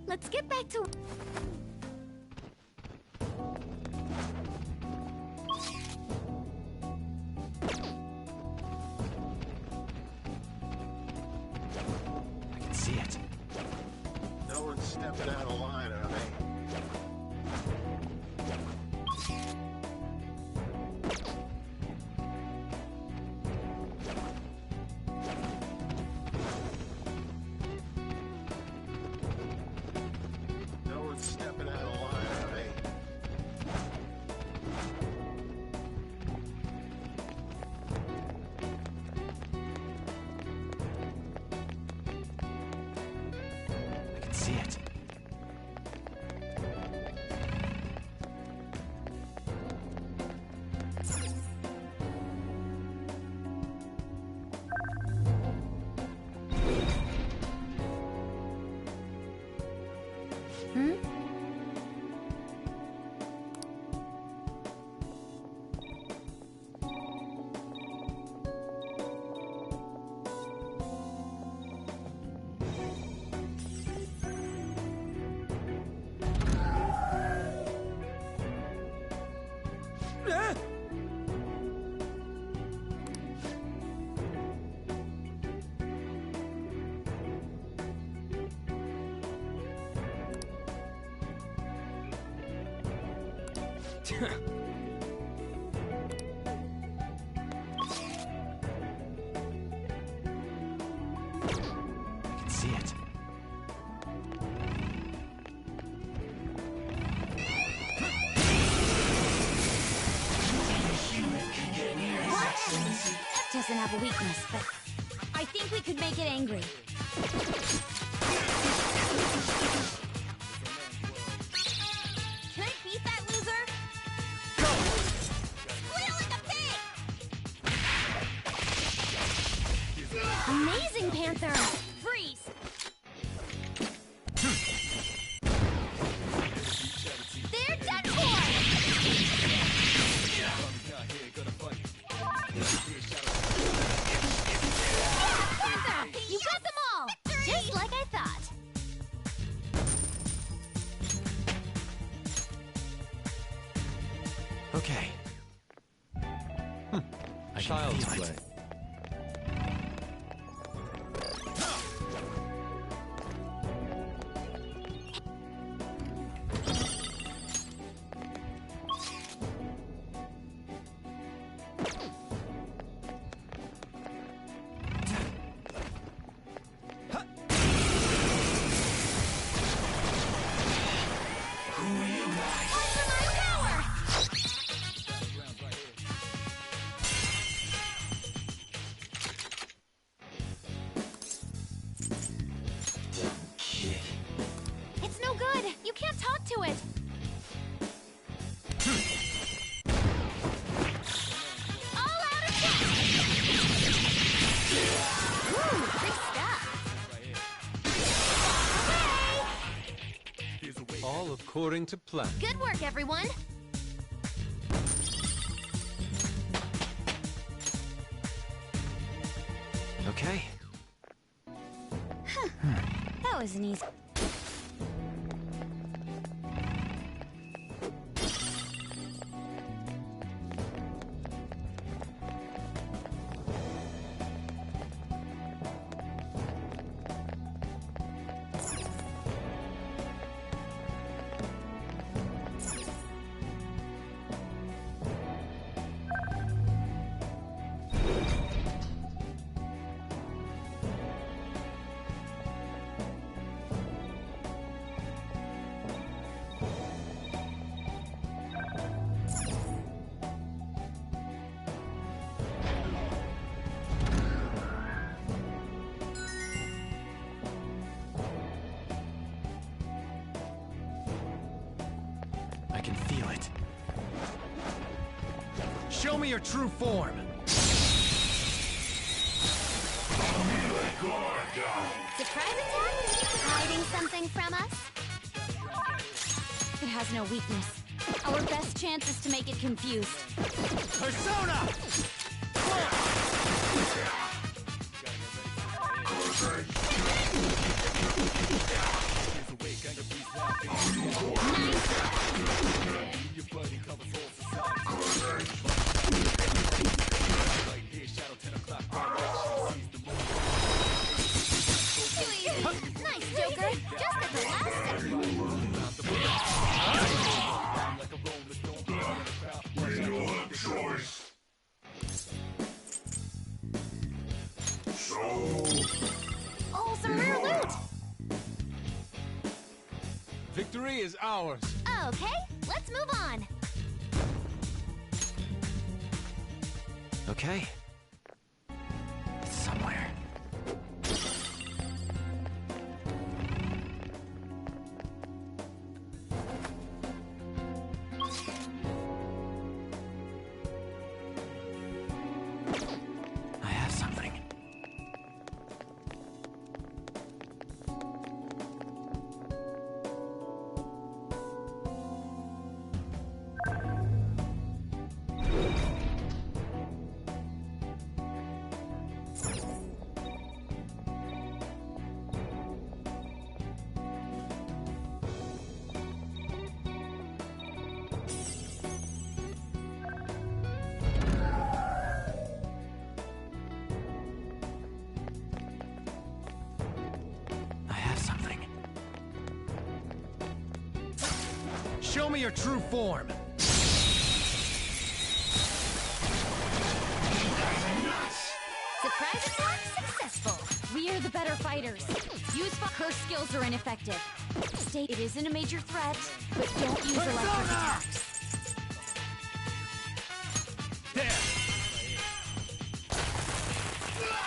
Let's get back to... I can see it. No one's stepping out of line, are they? Stepping out of line, are they? I can see it. I can see it. That doesn't have a weakness, but I think we could make it angry. Can I beat that loser? Go! Squeal like a pig! Amazing, Panther! Freeze! They're done for! Panther! You got them all! Just like I thought. Okay. Child's play. It's no good. You can't talk to it. All out attack! Ooh, big stuff. Okay. All according to plan. Good work, everyone. Okay. That was an easy. I can feel it. Show me your true form. Surprise attack? Hiding something from us? It has no weakness. Our best chance is to make it confused. Persona! Nice, Joker! Just at the last second. Oh, some rare loot! Victory is ours. Okay, let's move on. Okay. It's somewhere. I have something. I have something. Show me your true form. Surprise attack successful. We are the better fighters. Her skills are ineffective. State it isn't a major threat, but don't use electric attacks. There.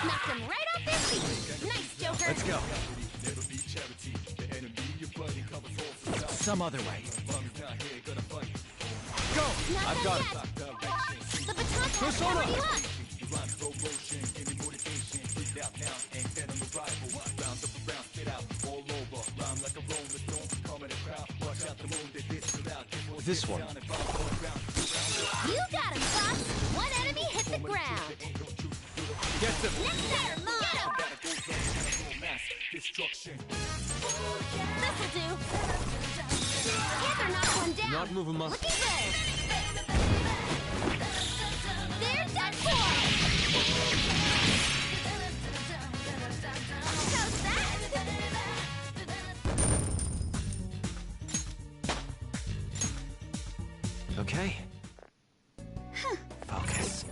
Knocked them right off their feet. Nice, Joker. Let's go. Some other way. Go. Not I've done got it. yet. The baton pass Persona. already left. This one. You got him, Fox. One enemy hit the ground. Get them. Next time, Mom. Get him. This'll do. Panther knocked one down. Not moving muscle. Looking good. They're done for. How's that? Okay. Focus.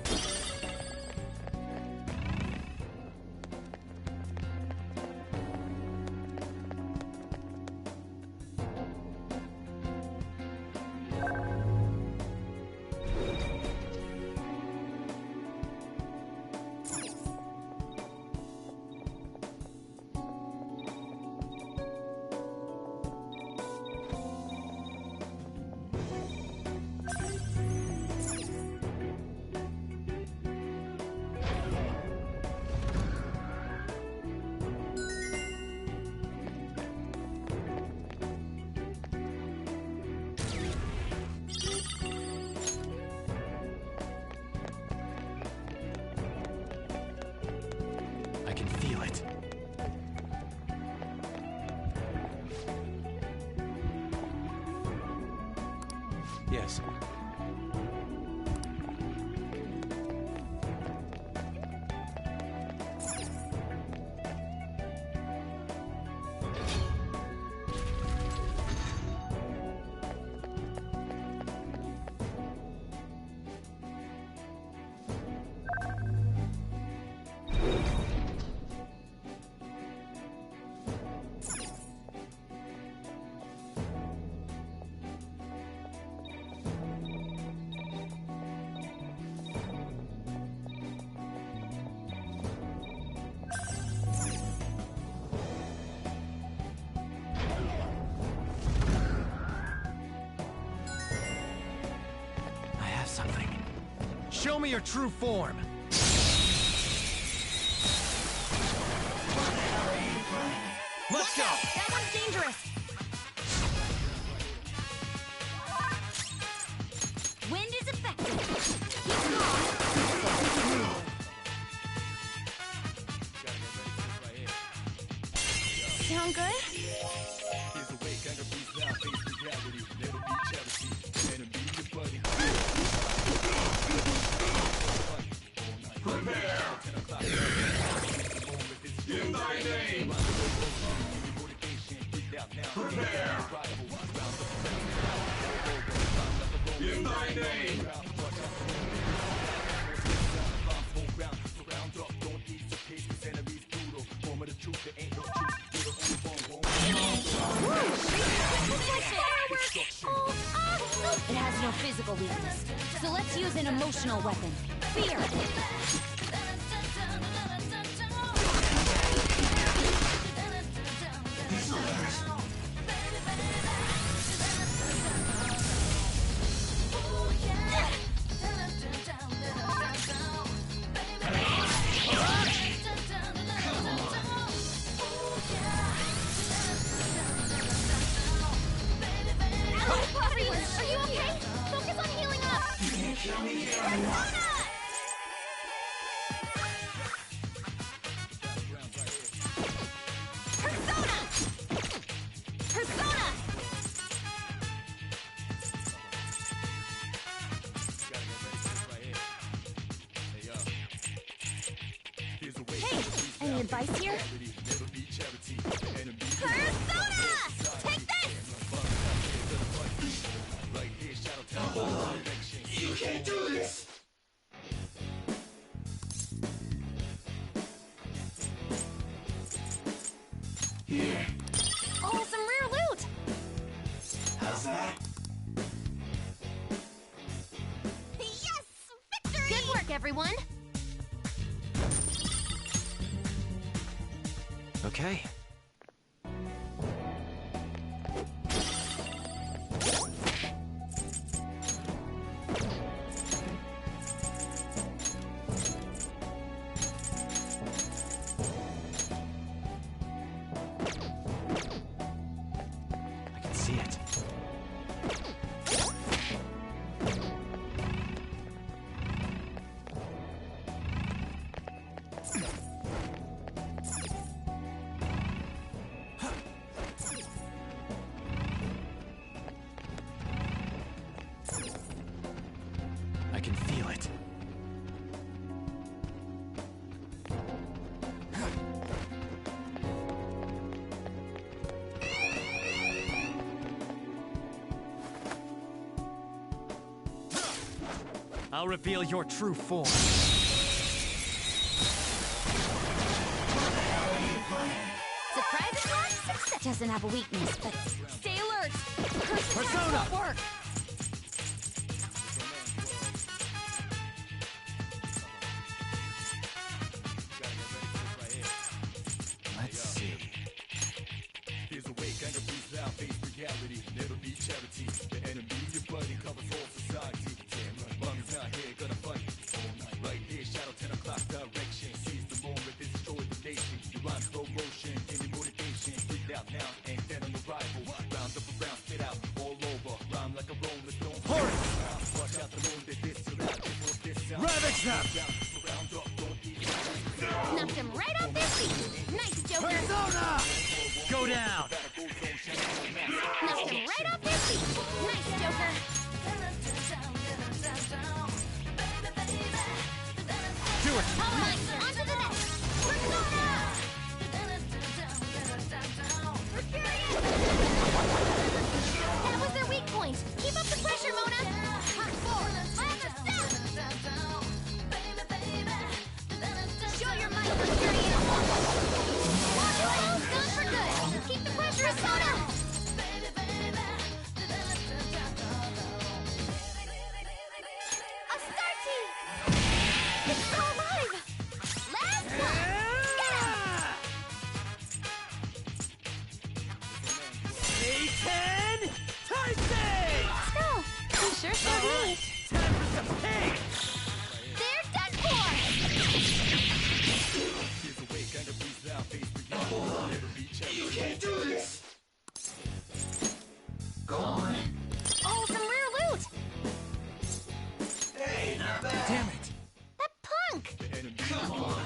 Yes. Something. Show me your true form. Let's go! That one's dangerous. Wind is effective. Keep calm. Sound good? In thy name! Prepare! In thy name! It has no physical weakness, so let's use an emotional weapon. Fear! Are you okay? Focus on healing up! You can't kill me here. Persona! Persona! Hey, any advice here? Persona! Take this! You can't do this! Here. Oh, some rare loot! How's that? Yes! Victory! Good work, everyone! Okay. I can see it. I can feel it. I'll reveal your true form. Surprise attack? Success doesn't have a weakness, but stay alert! Curse attacks Persona! won't work! Let's see. There's a way, kind of breathe out, face reality. Never be charity. The enemy, your buddy, covers all society. Damn right, mom's not here, gonna fight all night. Right here, shadow 10 o'clock direction. Seize the moment, destroy the nation. You run slow motion, give me motivation. Breathe out now, and then on arrival. Round up around, spit out, all over. Rhyme like a rolling stone. Hurry! Watch out the moon, they diss till out. This sound. Ravage them! Surround up, don't eat. Knocked him right off their feet! Nice, Joker! Persona! Go down! Knocked him right off their feet! Nice, Joker! piece of pig! They're done for! You can't do this! Go on. Oh, some rare loot! Hey, not bad. Damn it! That punk! Come on.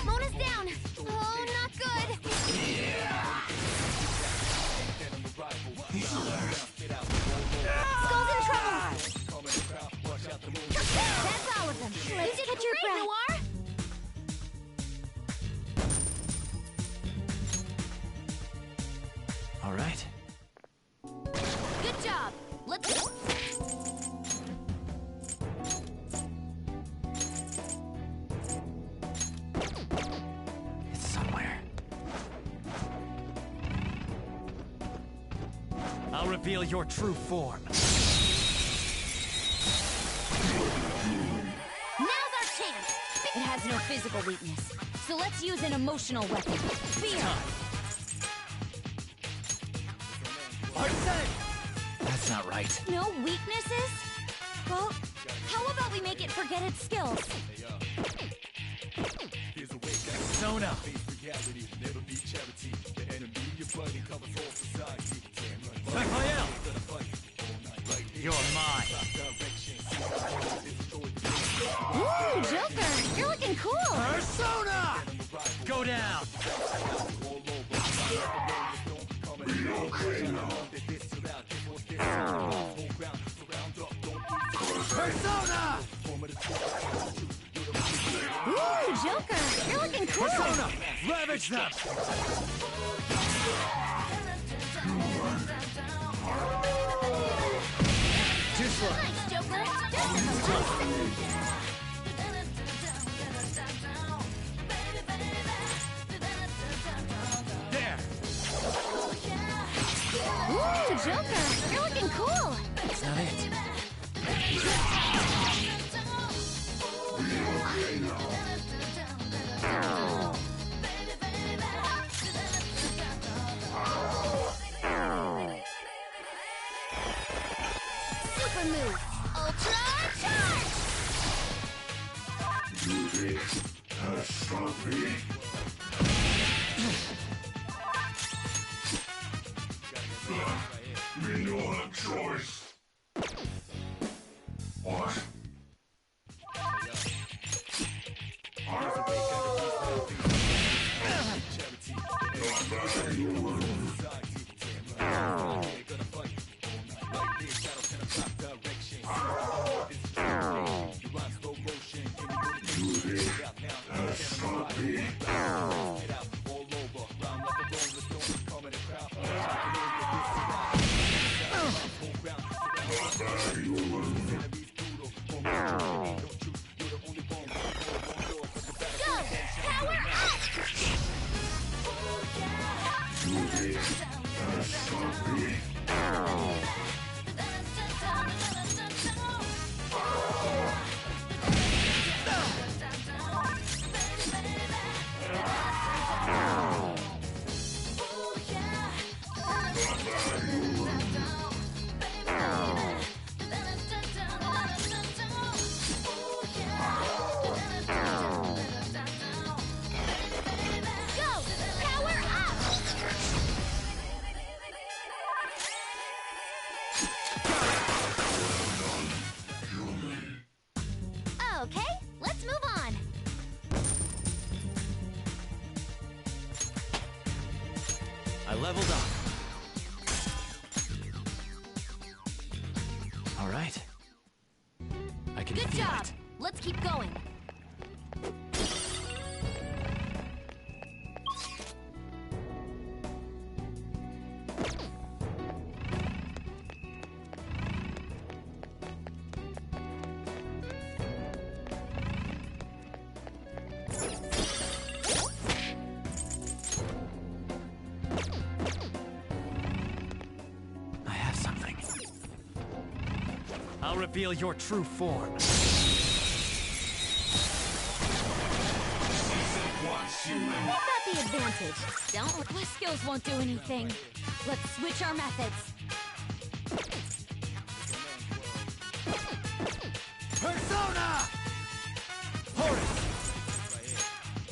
Mona's down! Oh, not good! Skull's in trouble! That's all of them! Let's catch your breath! Noir! All right. Good job! Let's... It's somewhere. I'll reveal your true form. Now's our chance! It has no physical weakness, so let's use an emotional weapon. Fear! That's not right. No weaknesses? Well, how about we make it forget its skills? Sona! Raphael! You're mine. Ooh, Joker! You're looking cool! Persona! Go down! Persona! Ooh, Joker! You're looking cool! Persona! Ravage them! Too slow. Nice, Joker! Just a little. There! Ooh, Joker! You're looking cool! That's not it. Super move! Ultra charge! You think that's something? We don't have choice. What? Go! Power up! Go! Power up! Okay, let's move on. I leveled up. All right. I can Good feel job. it. Let's keep going. I have something. I'll reveal your true form. Once We've got the advantage. Don't. My skills won't do anything. Let's switch our methods. Persona! Horus!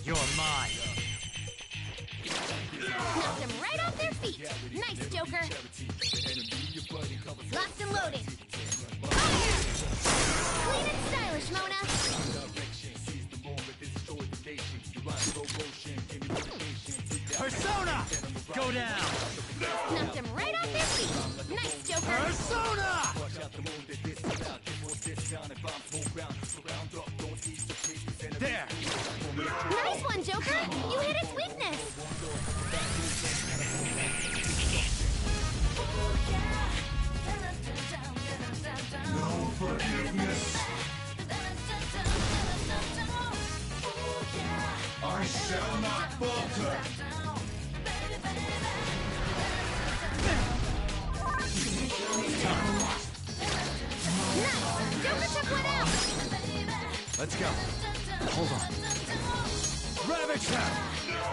You're mine. Knocked them right off their feet. Nice, Joker. Locked and loaded. Fire! Clean and stylish, Mona. Persona! Go down! Knocked them right off their feet. Nice, Joker. Persona! There! Nice one, Joker. You hit its weakness. No forgiveness. I shall not falter. Nice. Joker took one out. Let's go. Hold on. Ravage them!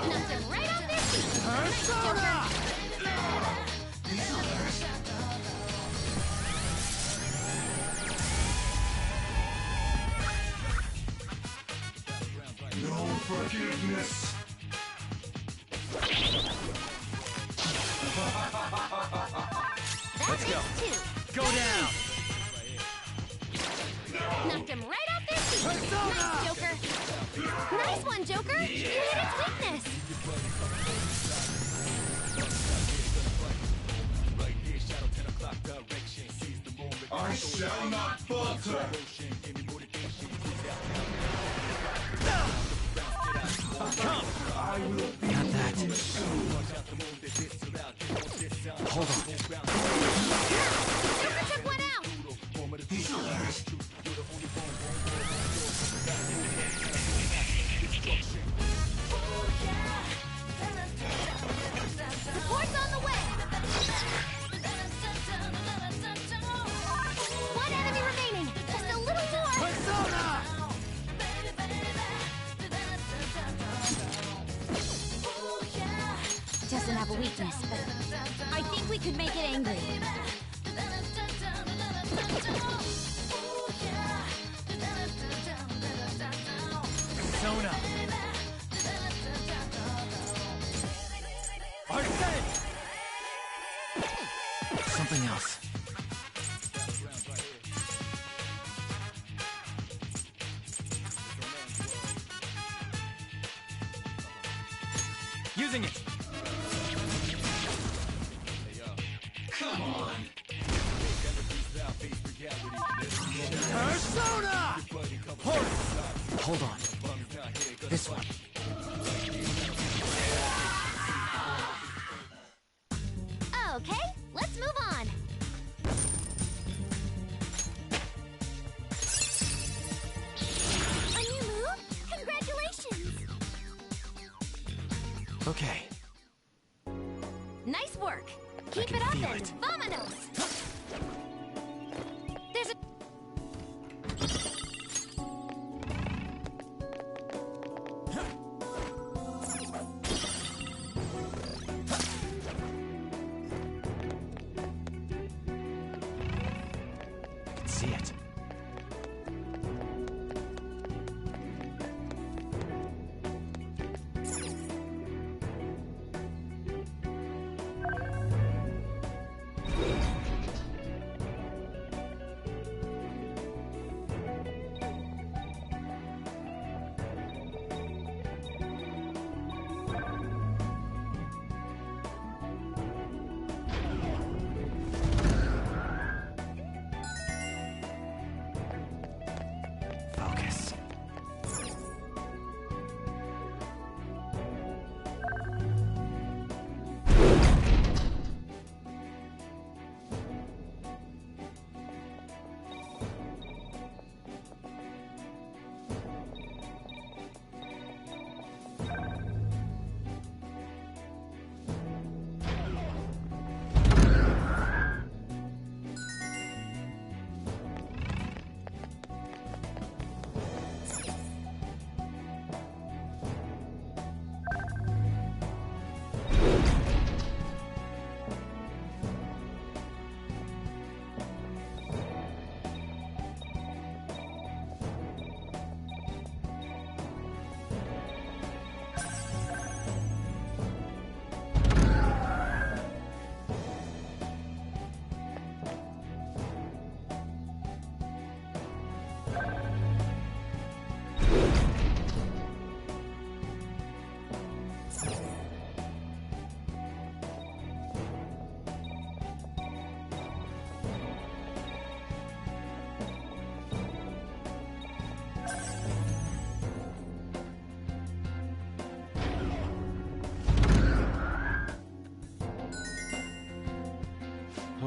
Knocked them right off their feet. Nice, Persona! No forgiveness. Let's go. Two. Go down! Knocked him right off their feet. Persona! Nice, Joker. Nice one, Joker. You hit its weakness. I shall not falter. Come! I will be Not that. Hold on. Joker took one out. Support's on the way. One enemy remaining. Just a little more. Persona! Doesn't have a weakness, but I think we could make it angry. Persona! Arsene! Something else. Using it! Persona! Horus! Hold on. This one. Okay, let's move on. A new move? Congratulations! Okay. Nice work. Keep can it up feel and it. vamonos! There's a... I can see it.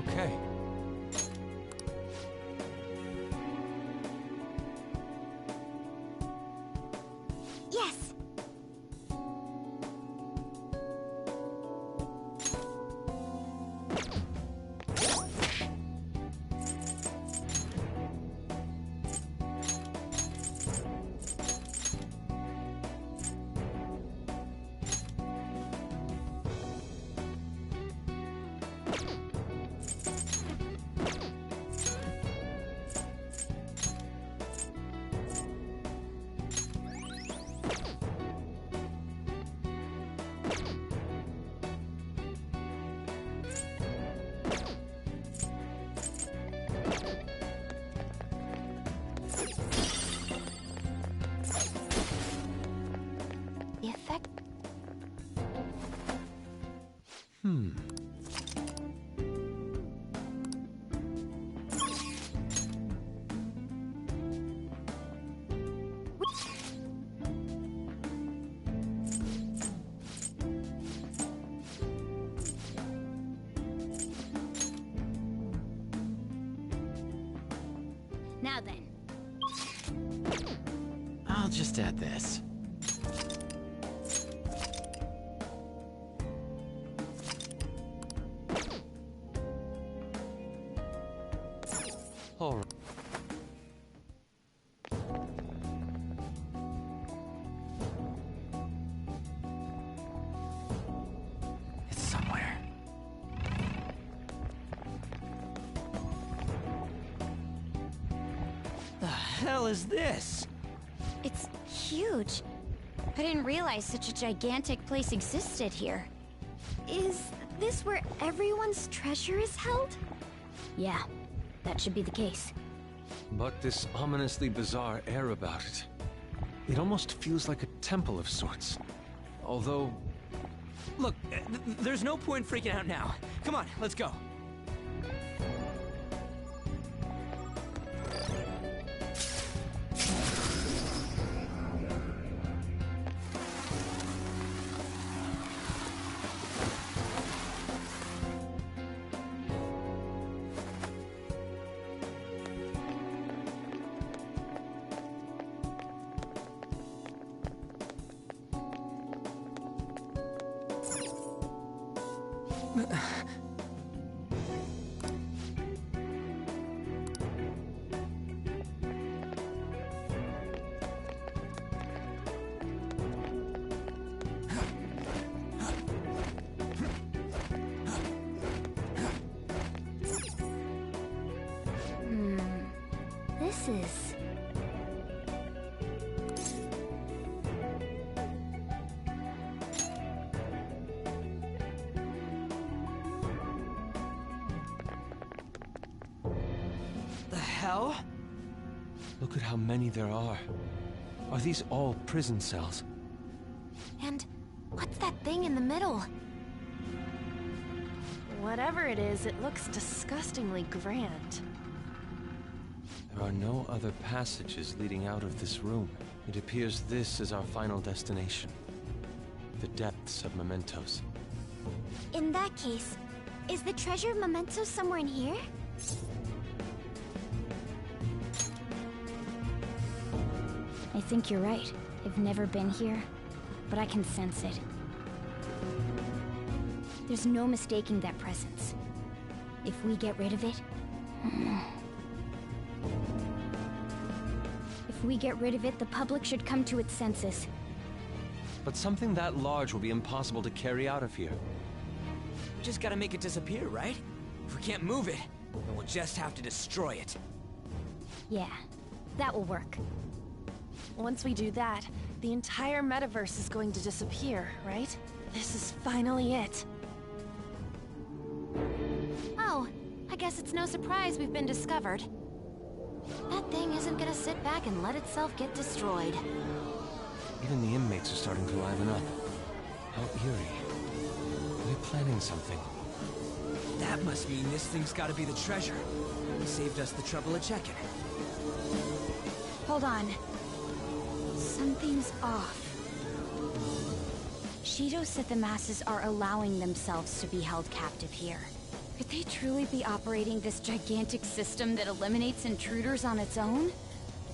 okay? Yes! The effect... Now then. I'll just add this. All right. It's somewhere. The hell is this? It's huge. I didn't realize such a gigantic place existed here. Is this where everyone's treasure is held? Yeah, that should be the case. But this ominously bizarre air about it. It almost feels like a temple of sorts. Although... Look, there's no point freaking out now. Come on, let's go. This is... The hell? Look at how many there are. Are these all prison cells? And what's that thing in the middle? Whatever it is, it looks disgustingly grand. There are no other passages leading out of this room. It appears this is our final destination. The depths of mementos. In that case, is the treasure memento somewhere in here? I think you're right. I've never been here, but I can sense it. There's no mistaking that presence. If we get rid of it... If we get rid of it, the public should come to its senses. But something that large will be impossible to carry out of here. Just gotta make it disappear, right? If we can't move it, then we'll just have to destroy it. Yeah, that will work. Once we do that, the entire metaverse is going to disappear, right? This is finally it. Oh, I guess it's no surprise we've been discovered. That thing isn't gonna sit back and let itself get destroyed. Even the inmates are starting to liven up. How eerie. We're planning something. That must mean this thing's gotta be the treasure. It saved us the trouble of checking. Hold on. Something's off. Shido said the masses are allowing themselves to be held captive here. Could they truly be operating this gigantic system that eliminates intruders on its own?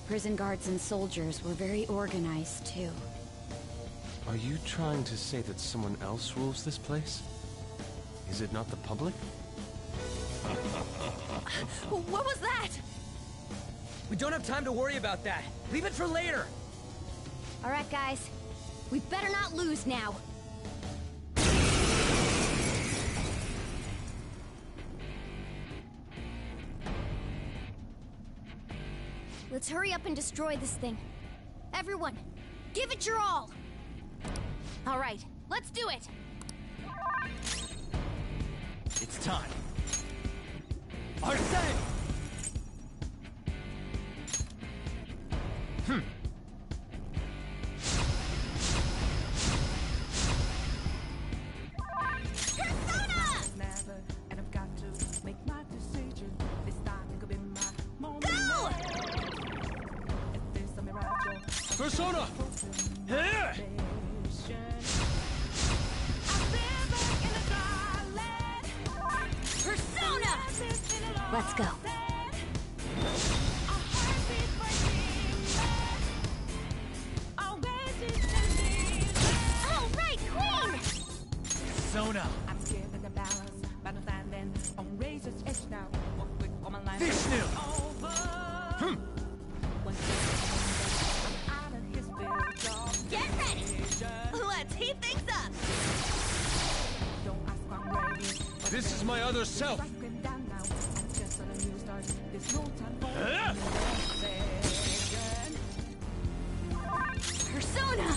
Prison guards and soldiers were very organized, too. Are you trying to say that someone else rules this place? Is it not the public? What was that? We don't have time to worry about that. Leave it for later. All right, guys. We better not lose now. Let's hurry up and destroy this thing. Everyone, give it your all! All right, let's do it! It's time. Arsene! And I've got to make my decision. This time it could be my moment. Go! If there's a mirage, Persona! Here! Persona! Let's go. All right, Queen! Sona! I'm giving the balance, but I'm standing on razor's edge now. Walk quick on my line. Vishnu! Over. One I'm out of his field. Get ready! Let's heat things up! Don't ask, I'm ready. This is my other self! Strike him down now. I'm just on a new start. There's no time for second. Persona!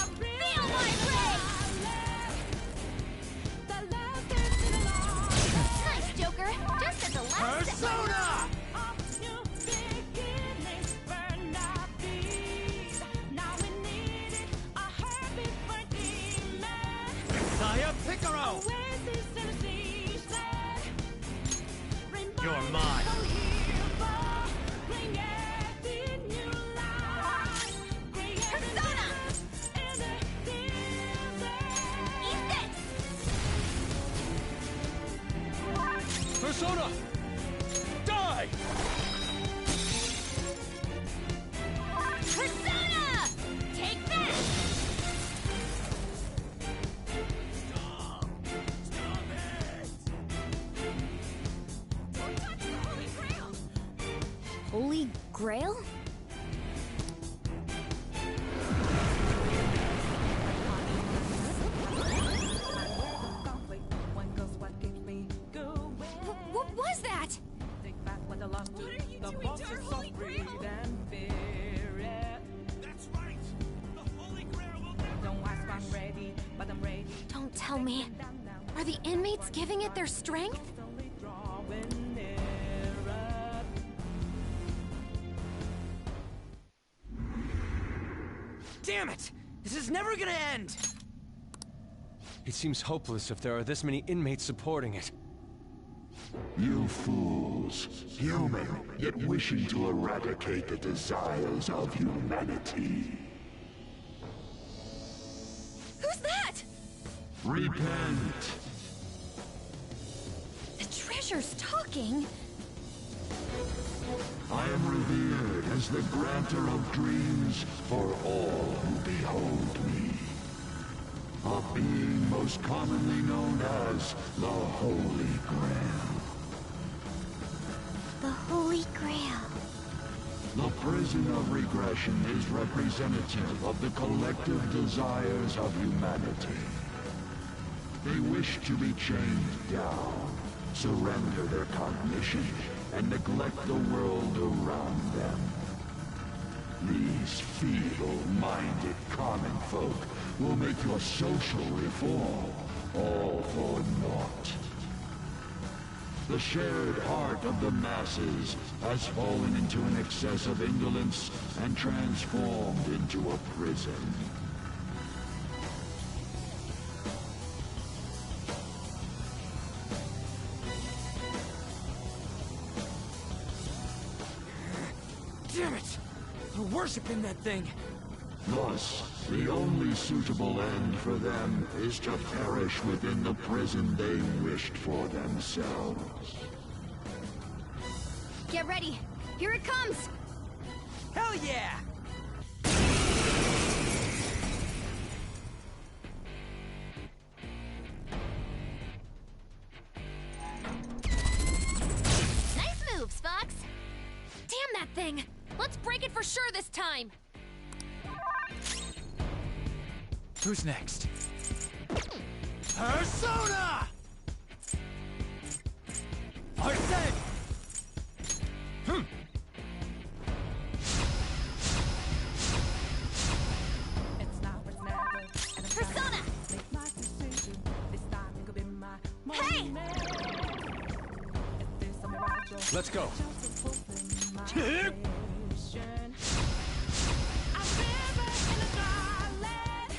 Feel my Nice, Joker! Just at the last Persona! Messiah Picaro! You're mine. Persona! Eat this! Persona! Die! Persona! Take this! Don't touch the Holy Grail! Holy Grail? What was that? What are you doing to our Holy Grail? That's right! The Holy Grail will never... Don't ask, I'm ready, but I'm ready. Don't tell me. Are the inmates giving it their strength? Slowly drawing nearer. Damn it! This is never gonna end! It seems hopeless if there are this many inmates supporting it. You fools, human, yet wishing to eradicate the desires of humanity. Who's that? Repent! The treasure's talking. I am revered as the granter of dreams for all who behold me. A being most commonly known as the Holy Grail. The Holy Grail. The prison of regression is representative of the collective desires of humanity. They wish to be chained down, surrender their cognition, and neglect the world around them. These feeble-minded common folk will make your social reform all for naught. The shared heart of the masses has fallen into an excess of indolence and transformed into a prison. Damn it! We're worshiping that thing! Thus, the only suitable end for them is to perish within the prison they wished for themselves. Get ready. Here it comes. Hell yeah! Nice moves, Fox. Damn that thing. Let's break it for sure this time. Who's next? Persona! Arsene! It's now, it's never. And it's Persona! time to make my decision. This time it could be my Hey! moment. If there's some mirage, Let's go. just to fulfill my vision. I'm living in a dry land.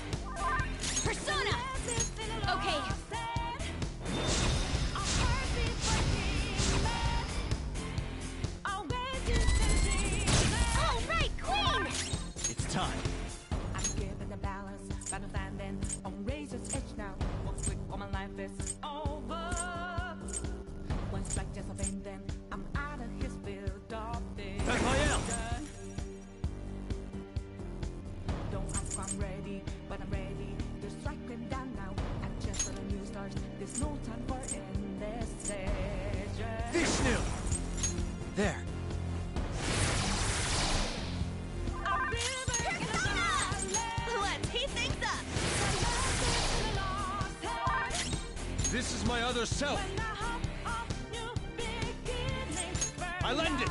Persona! Okay. All right, Queen! It's time. I'm giving the balance, but I'm standing on razor's edge now. One quick, all my life is over. One strike, just a bang, then I'm out of his field of vision. Raphael! Don't ask if I'm ready, but I'm ready to strike him down now. I just saw the new stars. There's no time for indecision. Vishnu! There. I'm living in a dry land. Let's heat things up! The lost heart. This is my other self. When I hop off new beginnings, I lend it.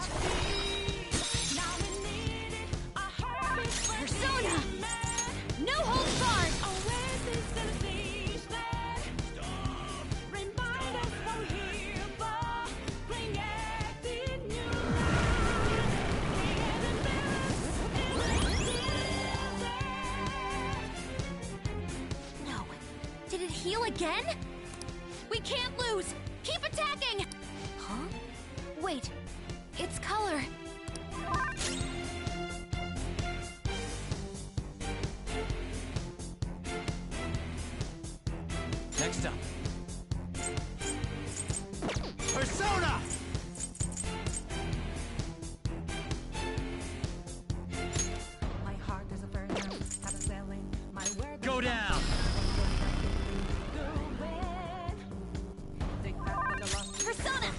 now we need it. A heartbeat for Persona! man. No holds barred! Oasis in the season. Remind us we're here for creating new life. Creating balance in the desert. No. Did it heal again? We can't lose! Keep attacking! Huh? Wait. It's color. Next up. Persona! My heart is a burn out. I've been selling my word. Go down! Persona!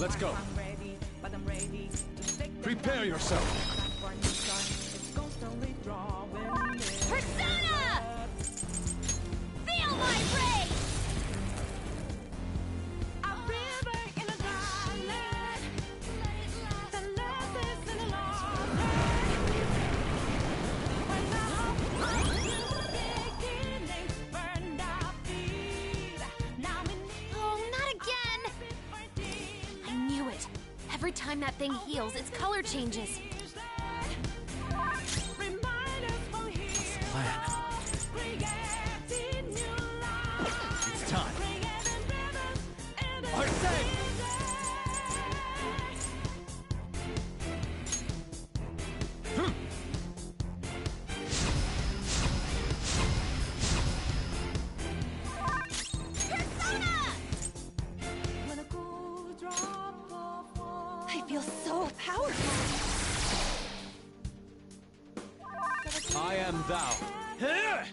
Let's go. I'm ready, but I'm ready to take the Prepare yourself. time for a new start. It's constantly drawing near. Persona! Feel my rage! A river in a dry land. The love is in a lost when the hope of new beginnings burned our feet. Now we need Oh, not again! I knew it. Every time that thing heals, its color changes. remind us we're here. Plan. Creating new life. It's time. Creating rivers in the Arsene! Persona! When a cool drop of water. I feel so powerful. I am thou. Here!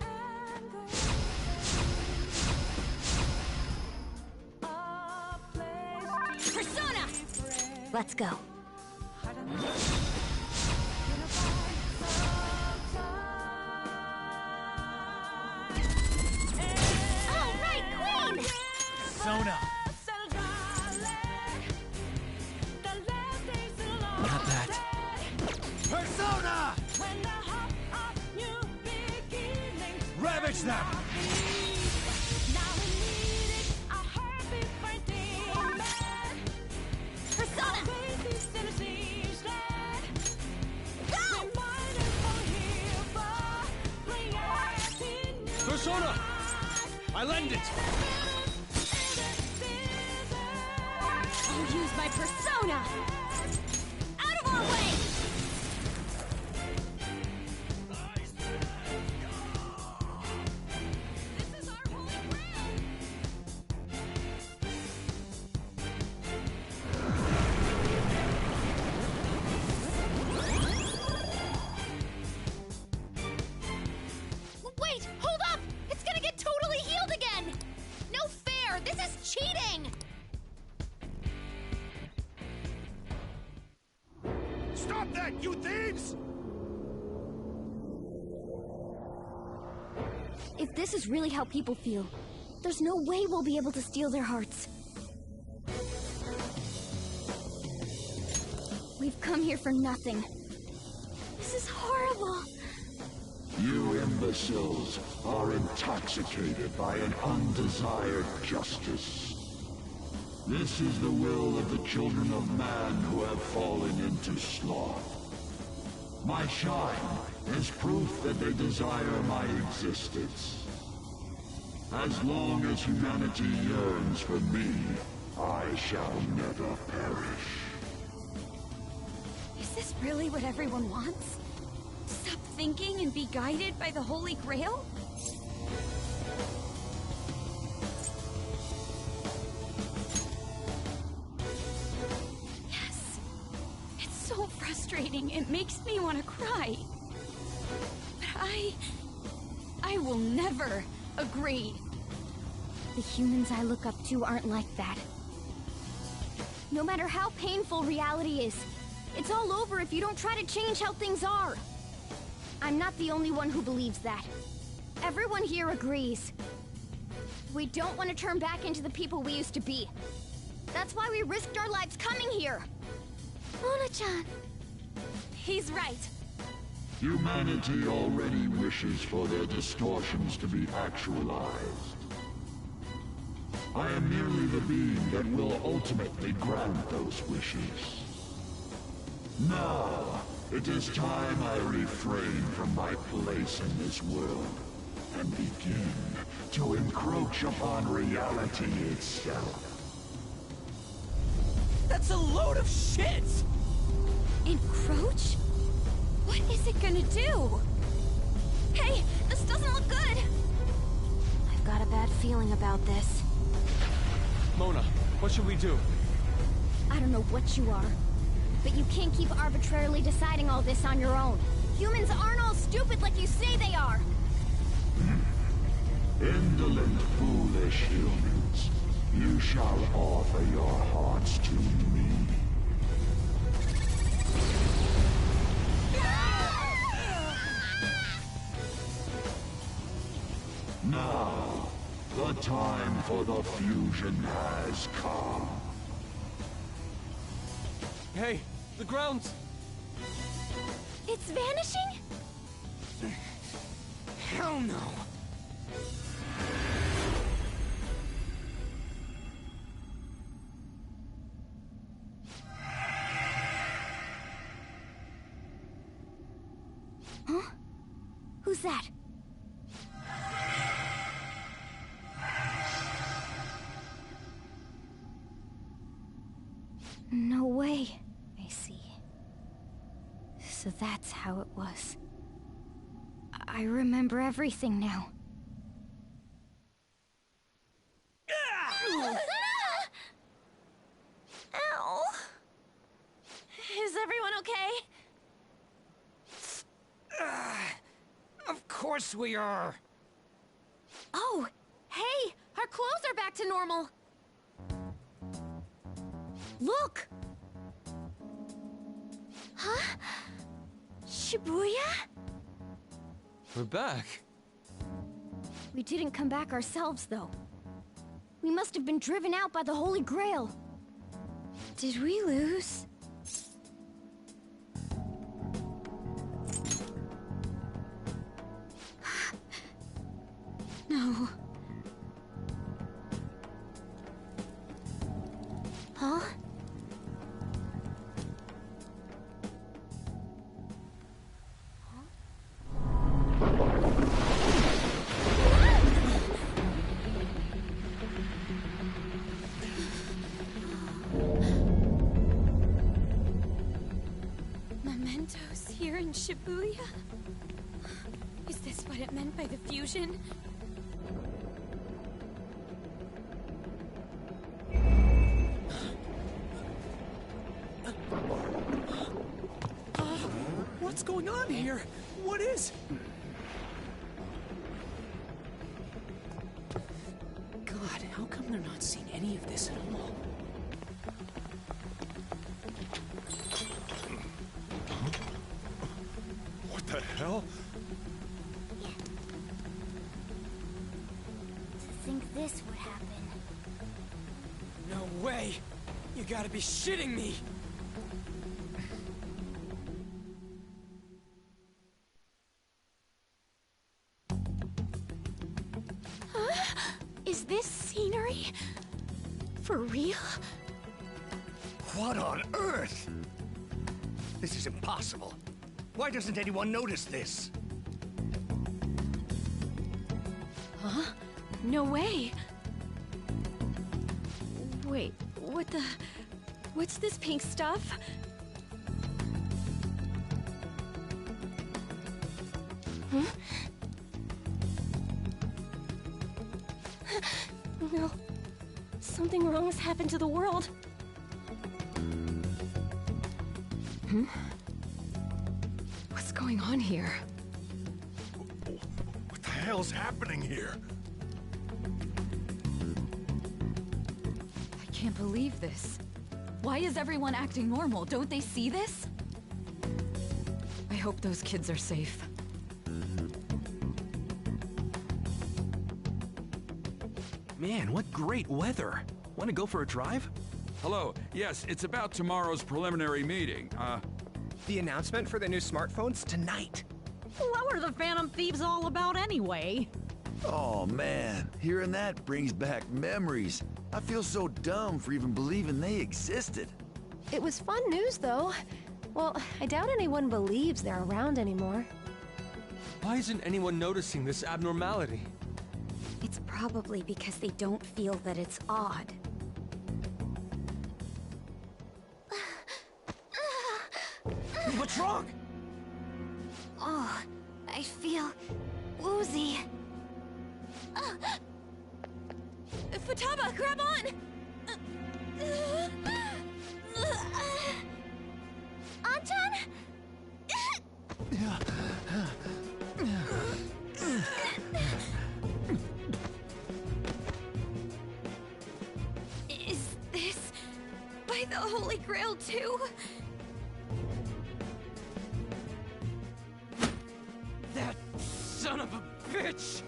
Persona! Let's go. All right, Queen! Persona! Not that. Persona! Ravage them! Persona! Go! Persona! I lend it! I'll use use my persona! Out of our way! This is our holy grail! Wait! Hold up! It's gonna get totally healed again! No fair! This is cheating! Stop that, you thieves! If this is really how people feel, there's no way we'll be able to steal their hearts. We've come here for nothing. This is horrible. You imbeciles are intoxicated by an undesired justice. This is the will of the children of man who have fallen into sloth. My shine is proof that they desire my existence. As long as humanity yearns for me, I shall never perish. Is this really what everyone wants? Stop thinking and be guided by the Holy Grail? Yes. It's so frustrating. It makes me want to cry. But I will never agree. The humans I look up to aren't like that. No matter how painful reality is, it's all over if you don't try to change how things are. I'm not the only one who believes that. Everyone here agrees. We don't want to turn back into the people we used to be. That's why we risked our lives coming here. Mona-chan. He's right. Humanity already wishes for their distortions to be actualized. I am merely the being that will ultimately grant those wishes. Now, it is time I refrain from my place in this world and begin to encroach upon reality itself. That's a load of shit! Encroach? What is it gonna do? Hey, this doesn't look good! I've got a bad feeling about this. Mona, what should we do? I don't know what you are, but you can't keep arbitrarily deciding all this on your own. Humans aren't all stupid like you say they are! Indolent, foolish humans, you shall offer your hearts to me. Now, the time for the fusion has come. Hey, the ground! It's vanishing? Hell no! Huh? Who's that? No way. I see. So that's how it was. I remember everything now. Ow! Is everyone okay? Of course we are! Oh! Hey! Our clothes are back to normal! Look! Huh? Shibuya? We're back. We didn't come back ourselves, though. We must have been driven out by the Holy Grail. Did we lose? No. Huh? Mementos here in Shibuya? Is this what it meant by the fusion? What's going on here? What is... God, how come they're not seeing any of this at all? What the hell? To think this would happen. No way! You gotta be shitting me! Is this scenery? For real? What on earth? This is impossible. Why doesn't anyone notice this? Huh? No way. Wait, what the... What's this pink stuff? Huh? No. Something wrong has happened to the world. What's going on here? What the hell's happening here? I can't believe this. Why is everyone acting normal? Don't they see this? I hope those kids are safe. Man, what great weather. Want to go for a drive? Hello. Yes, it's about tomorrow's preliminary meeting. The announcement for the new smartphones tonight. What were the Phantom Thieves all about anyway? Oh man, hearing that brings back memories. I feel so dumb for even believing they existed. It was fun news, though. Well, I doubt anyone believes they're around anymore. Why isn't anyone noticing this abnormality? It's probably because they don't feel that it's odd. What's wrong? Oh, I feel woozy. Futaba, grab on! Anton? Is this by the Holy Grail too? That son of a bitch!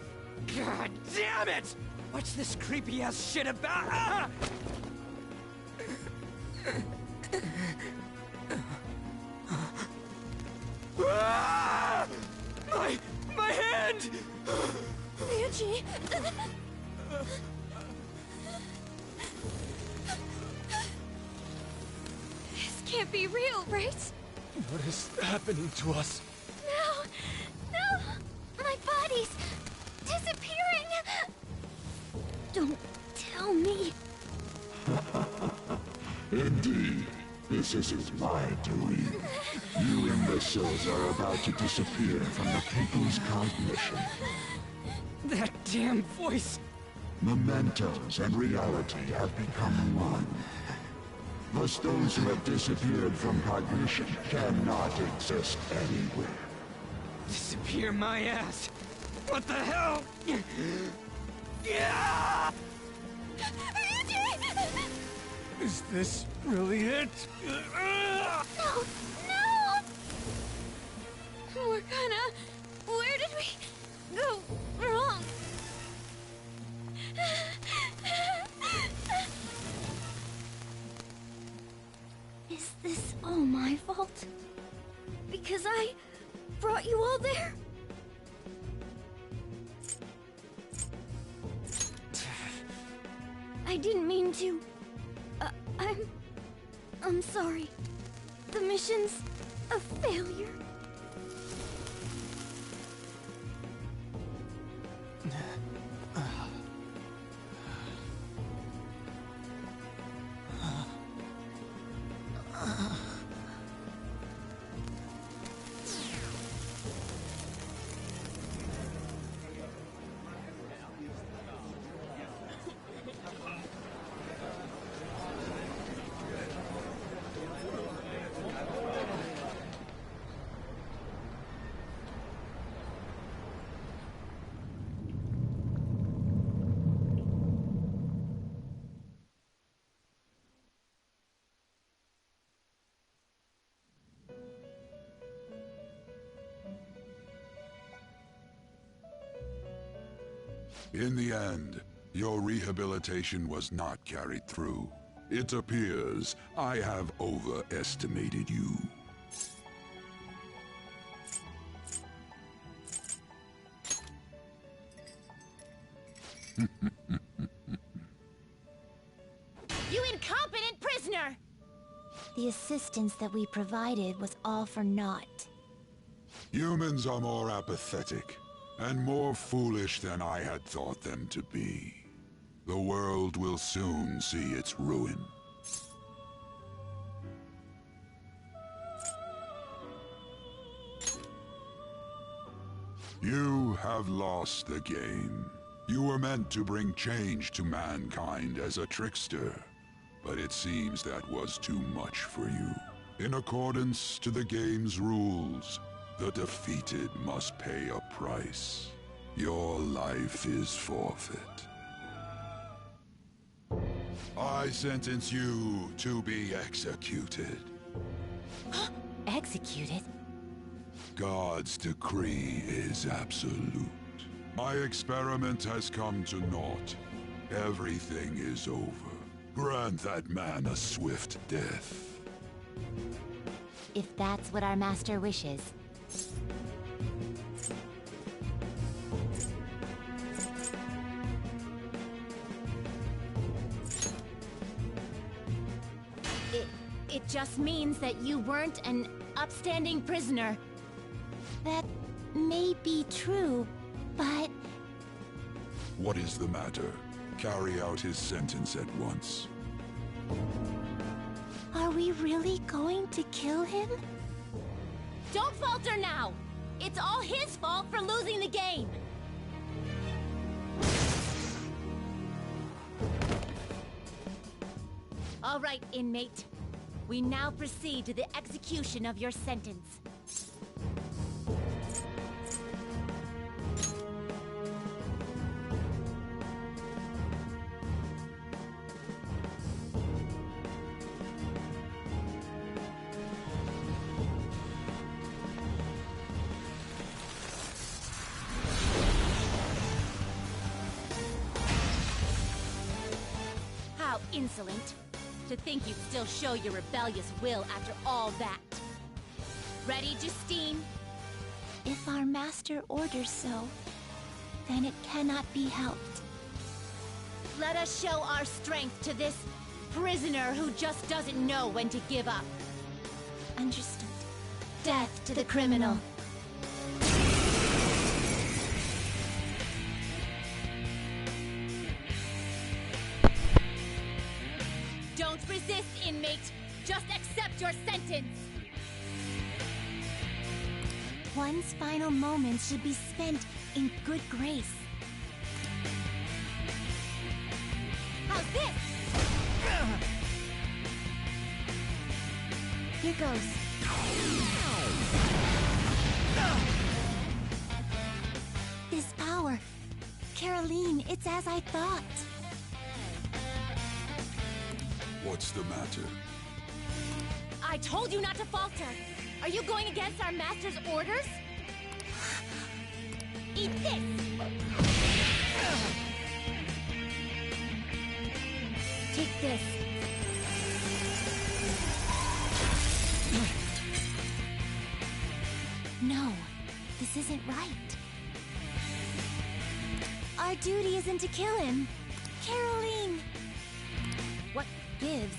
God damn it! What's this creepy-ass shit about? Ah! Ah! My hand! Ryuji! This can't be real, right? What is happening to us? No! No! My body's disappearing! Don't tell me. Indeed, this isn't my doing. You imbeciles are about to disappear from the people's cognition. That damn voice! Mementos and reality have become one. Thus those who have disappeared from cognition cannot exist anywhere. Disappear my ass! What the hell? Yeah! Is this really it? No! No! Morgana, where did we go wrong? Is this all my fault? Because I brought you all there? I didn't mean to. I'm sorry. The mission's a failure. In the end, your rehabilitation was not carried through. It appears I have overestimated you. You incompetent prisoner! The assistance that we provided was all for naught. Humans are more apathetic, and more foolish than I had thought them to be. The world will soon see its ruin. You have lost the game. You were meant to bring change to mankind as a trickster, but it seems that was too much for you. In accordance to the game's rules, the defeated must pay a price. Your life is forfeit. I sentence you to be executed. Executed? God's decree is absolute. My experiment has come to naught. Everything is over. Grant that man a swift death. If that's what our master wishes. It just means that you weren't an upstanding prisoner. That may be true, but... What is the matter? Carry out his sentence at once. Are we really going to kill him? Don't falter now! It's all his fault for losing the game! All right, inmate. We now proceed to the execution of your sentence. How insolent. To think you'd still show your rebellious will after all that. Ready, Justine? If our master orders so, then it cannot be helped. Let us show our strength to this prisoner who just doesn't know when to give up. Understood. Death to the criminal. Don't resist, inmate! Just accept your sentence! One's final moments should be spent in good grace. How's this? Here goes. This power. Caroline, it's as I thought. What's the matter? I told you not to falter! Are you going against our master's orders? Eat this! Take this. No, this isn't right. Our duty isn't to kill him. Caroline! What gives?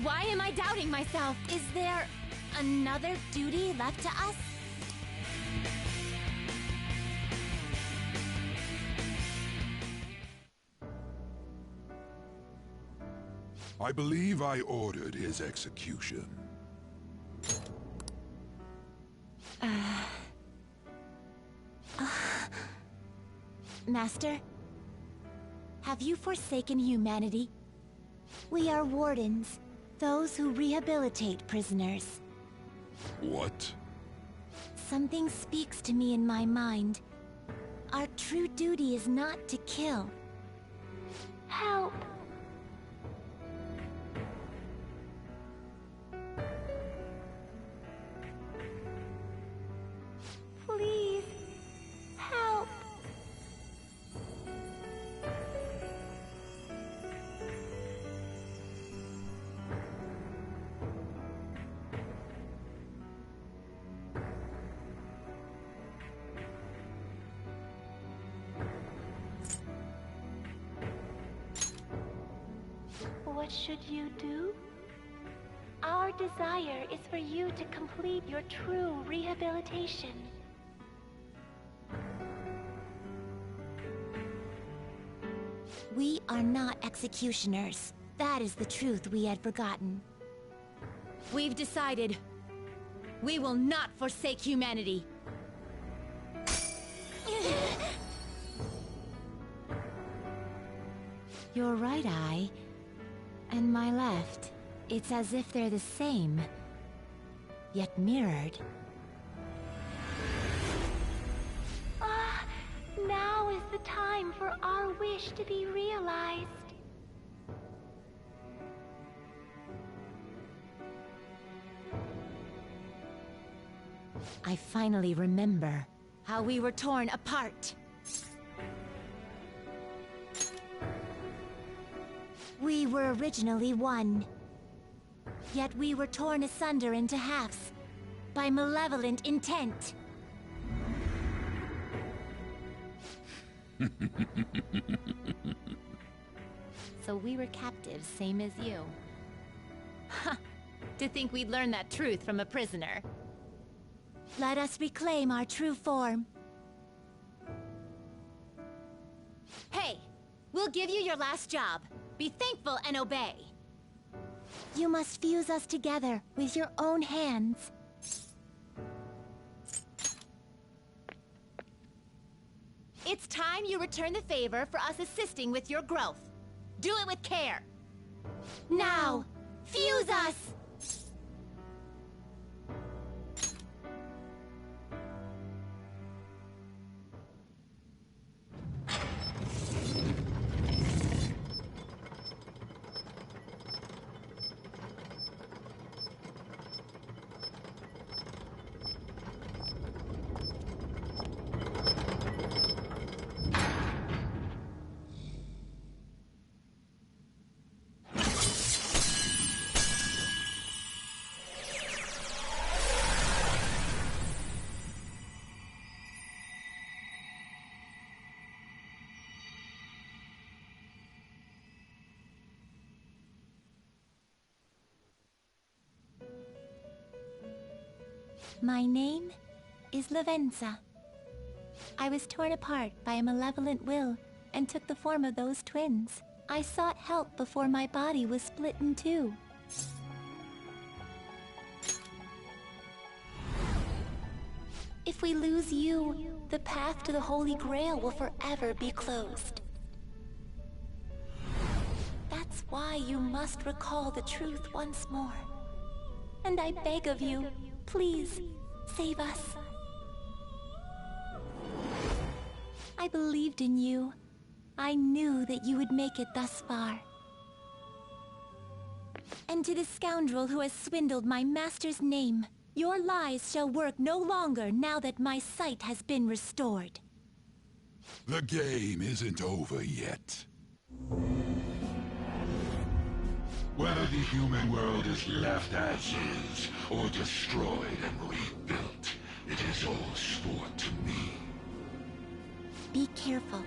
Why am I doubting myself? Is there another duty left to us? I believe I ordered his execution. Master? Have you forsaken humanity? We are wardens, those who rehabilitate prisoners. What? Something speaks to me in my mind. Our true duty is not to kill. Help! Please, help! what should you do? Our desire is for you to complete your true rehabilitation. We are not executioners. That is the truth we had forgotten. We've decided. We will not forsake humanity. Your right eye and my left. It's as if they're the same, yet mirrored. Now is the time for our wish to be realized. I finally remember how we were torn apart. We were originally one. Yet we were torn asunder into halves by malevolent intent. So we were captives, same as you. Ha! To think we'd learn that truth from a prisoner. Let us reclaim our true form. Hey! We'll give you your last job. Be thankful and obey. You must fuse us together with your own hands. It's time you return the favor for us assisting with your growth. Do it with care. Now, fuse us! My name is Lavenza. I was torn apart by a malevolent will and took the form of those twins. I sought help before my body was split in two. If we lose you, the path to the Holy Grail will forever be closed. That's why you must recall the truth once more. And I beg of you, please, save us. I believed in you. I knew that you would make it thus far. And to the scoundrel who has swindled my master's name, your lies shall work no longer now that my sight has been restored. The game isn't over yet. Whether the human world is left as is, or destroyed and rebuilt, it is all sport to me. Be careful.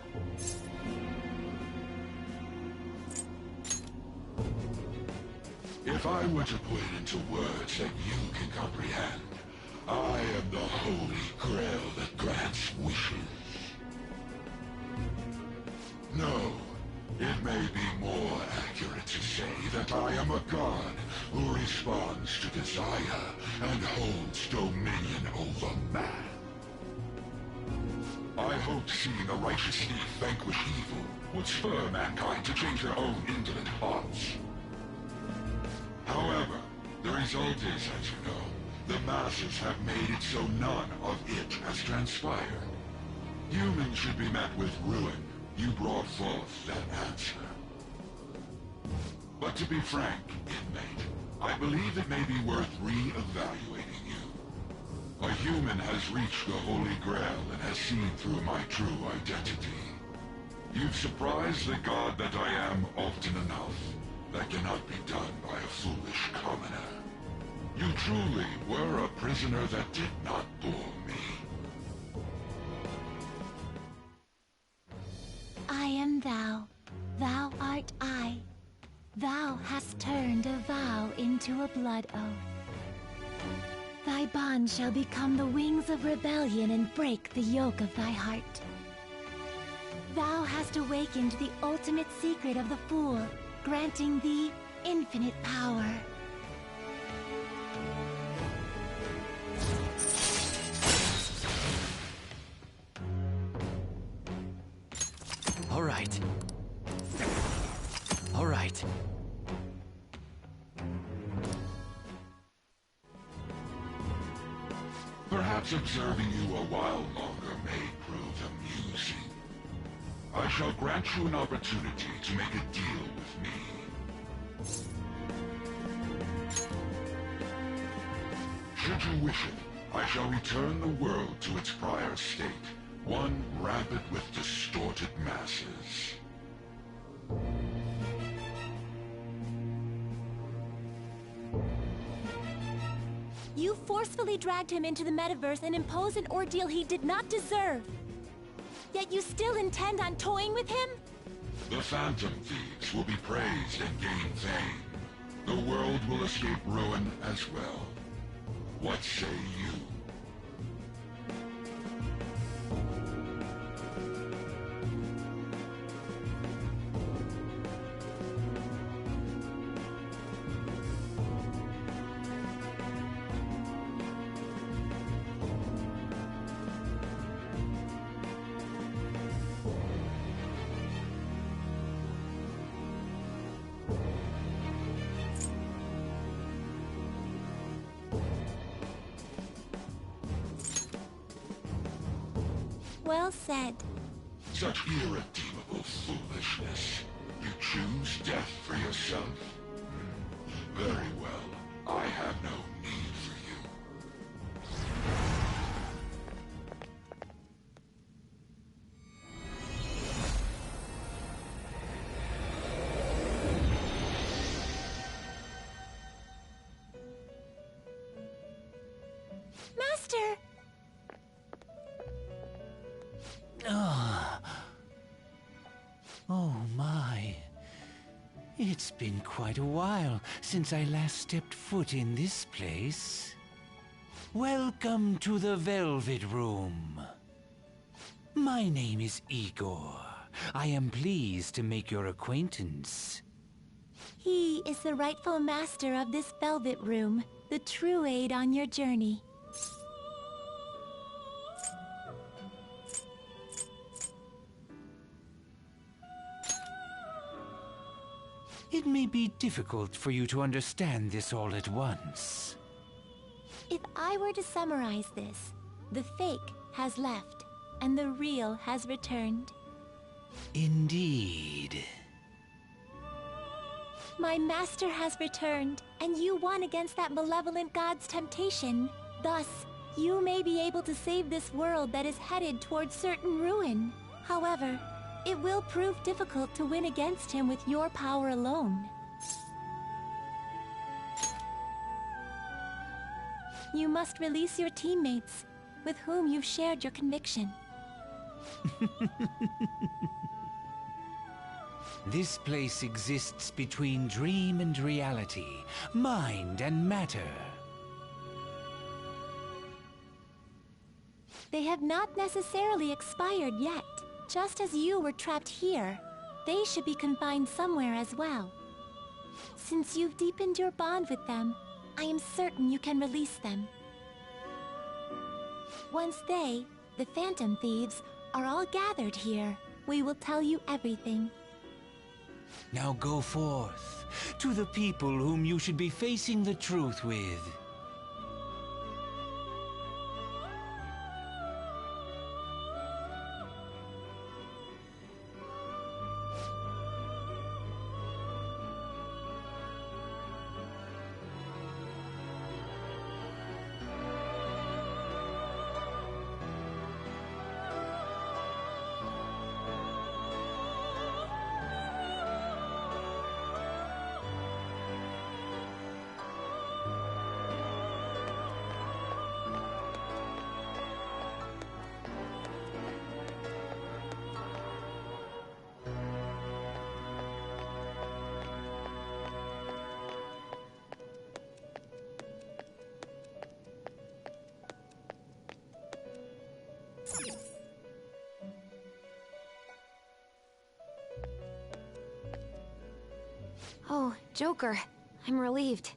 If I were to put it into words that you can comprehend, I am the Holy Grail that grants wishes. No. It may be more accurate to say that I am a god who responds to desire and holds dominion over man. I hoped seeing a righteous thief vanquish evil would spur mankind to change their own indolent hearts. However, the result is, as you know, the masses have made it so none of it has transpired. Humans should be met with ruin. You brought forth that answer. But to be frank, inmate, I believe it may be worth re-evaluating you. A human has reached the Holy Grail and has seen through my true identity. You've surprised the god that I am often enough. That cannot be done by a foolish commoner. You truly were a prisoner that did not bore me. I am thou. Thou art I. Thou hast blood oath. Thy bond shall become the wings of rebellion and break the yoke of thy heart. Thou hast awakened the ultimate secret of the Fool, granting thee infinite power. All right. All right. Perhaps observing you a while longer may prove amusing. I shall grant you an opportunity to make a deal with me. Should you wish it, I shall return the world to its prior state, one rampant with distorted masses. You forcefully dragged him into the metaverse and imposed an ordeal he did not deserve. Yet you still intend on toying with him? The Phantom Thieves will be praised and gain fame. The world will escape ruin as well. What say you? Well said. Such irredeemable foolishness. You choose death for yourself? Very well. I have no need for you. Master! Oh my. It's been quite a while since I last stepped foot in this place. Welcome to the Velvet Room. My name is Igor. I am pleased to make your acquaintance. He is the rightful master of this Velvet Room, the true aid on your journey. It may be difficult for you to understand this all at once. If I were to summarize this, the fake has left, and the real has returned. Indeed. My master has returned, and you won against that malevolent god's temptation. Thus, you may be able to save this world that is headed towards certain ruin. However, it will prove difficult to win against him with your power alone. You must release your teammates, with whom you've shared your conviction. This place exists between dream and reality, mind and matter. They have not necessarily expired yet. Just as you were trapped here, they should be confined somewhere as well. Since you've deepened your bond with them, I am certain you can release them. Once they, the Phantom Thieves, are all gathered here, we will tell you everything. Now go forth, to the people whom you should be facing the truth with. Joker, I'm relieved.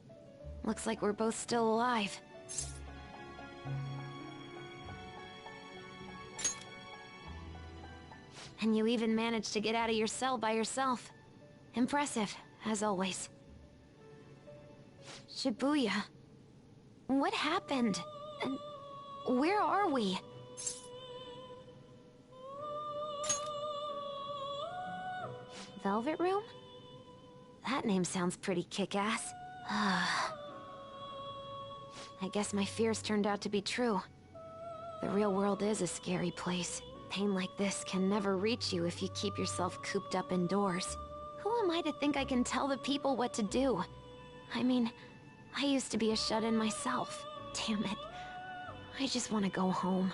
Looks like we're both still alive. And you even managed to get out of your cell by yourself. Impressive, as always. Shibuya. What happened? And where are we? Velvet Room? That name sounds pretty kick-ass. I guess my fears turned out to be true. The real world is a scary place. Pain like this can never reach you if you keep yourself cooped up indoors. Who am I to think I can tell the people what to do? I mean, I used to be a shut-in myself. Damn it. I just want to go home.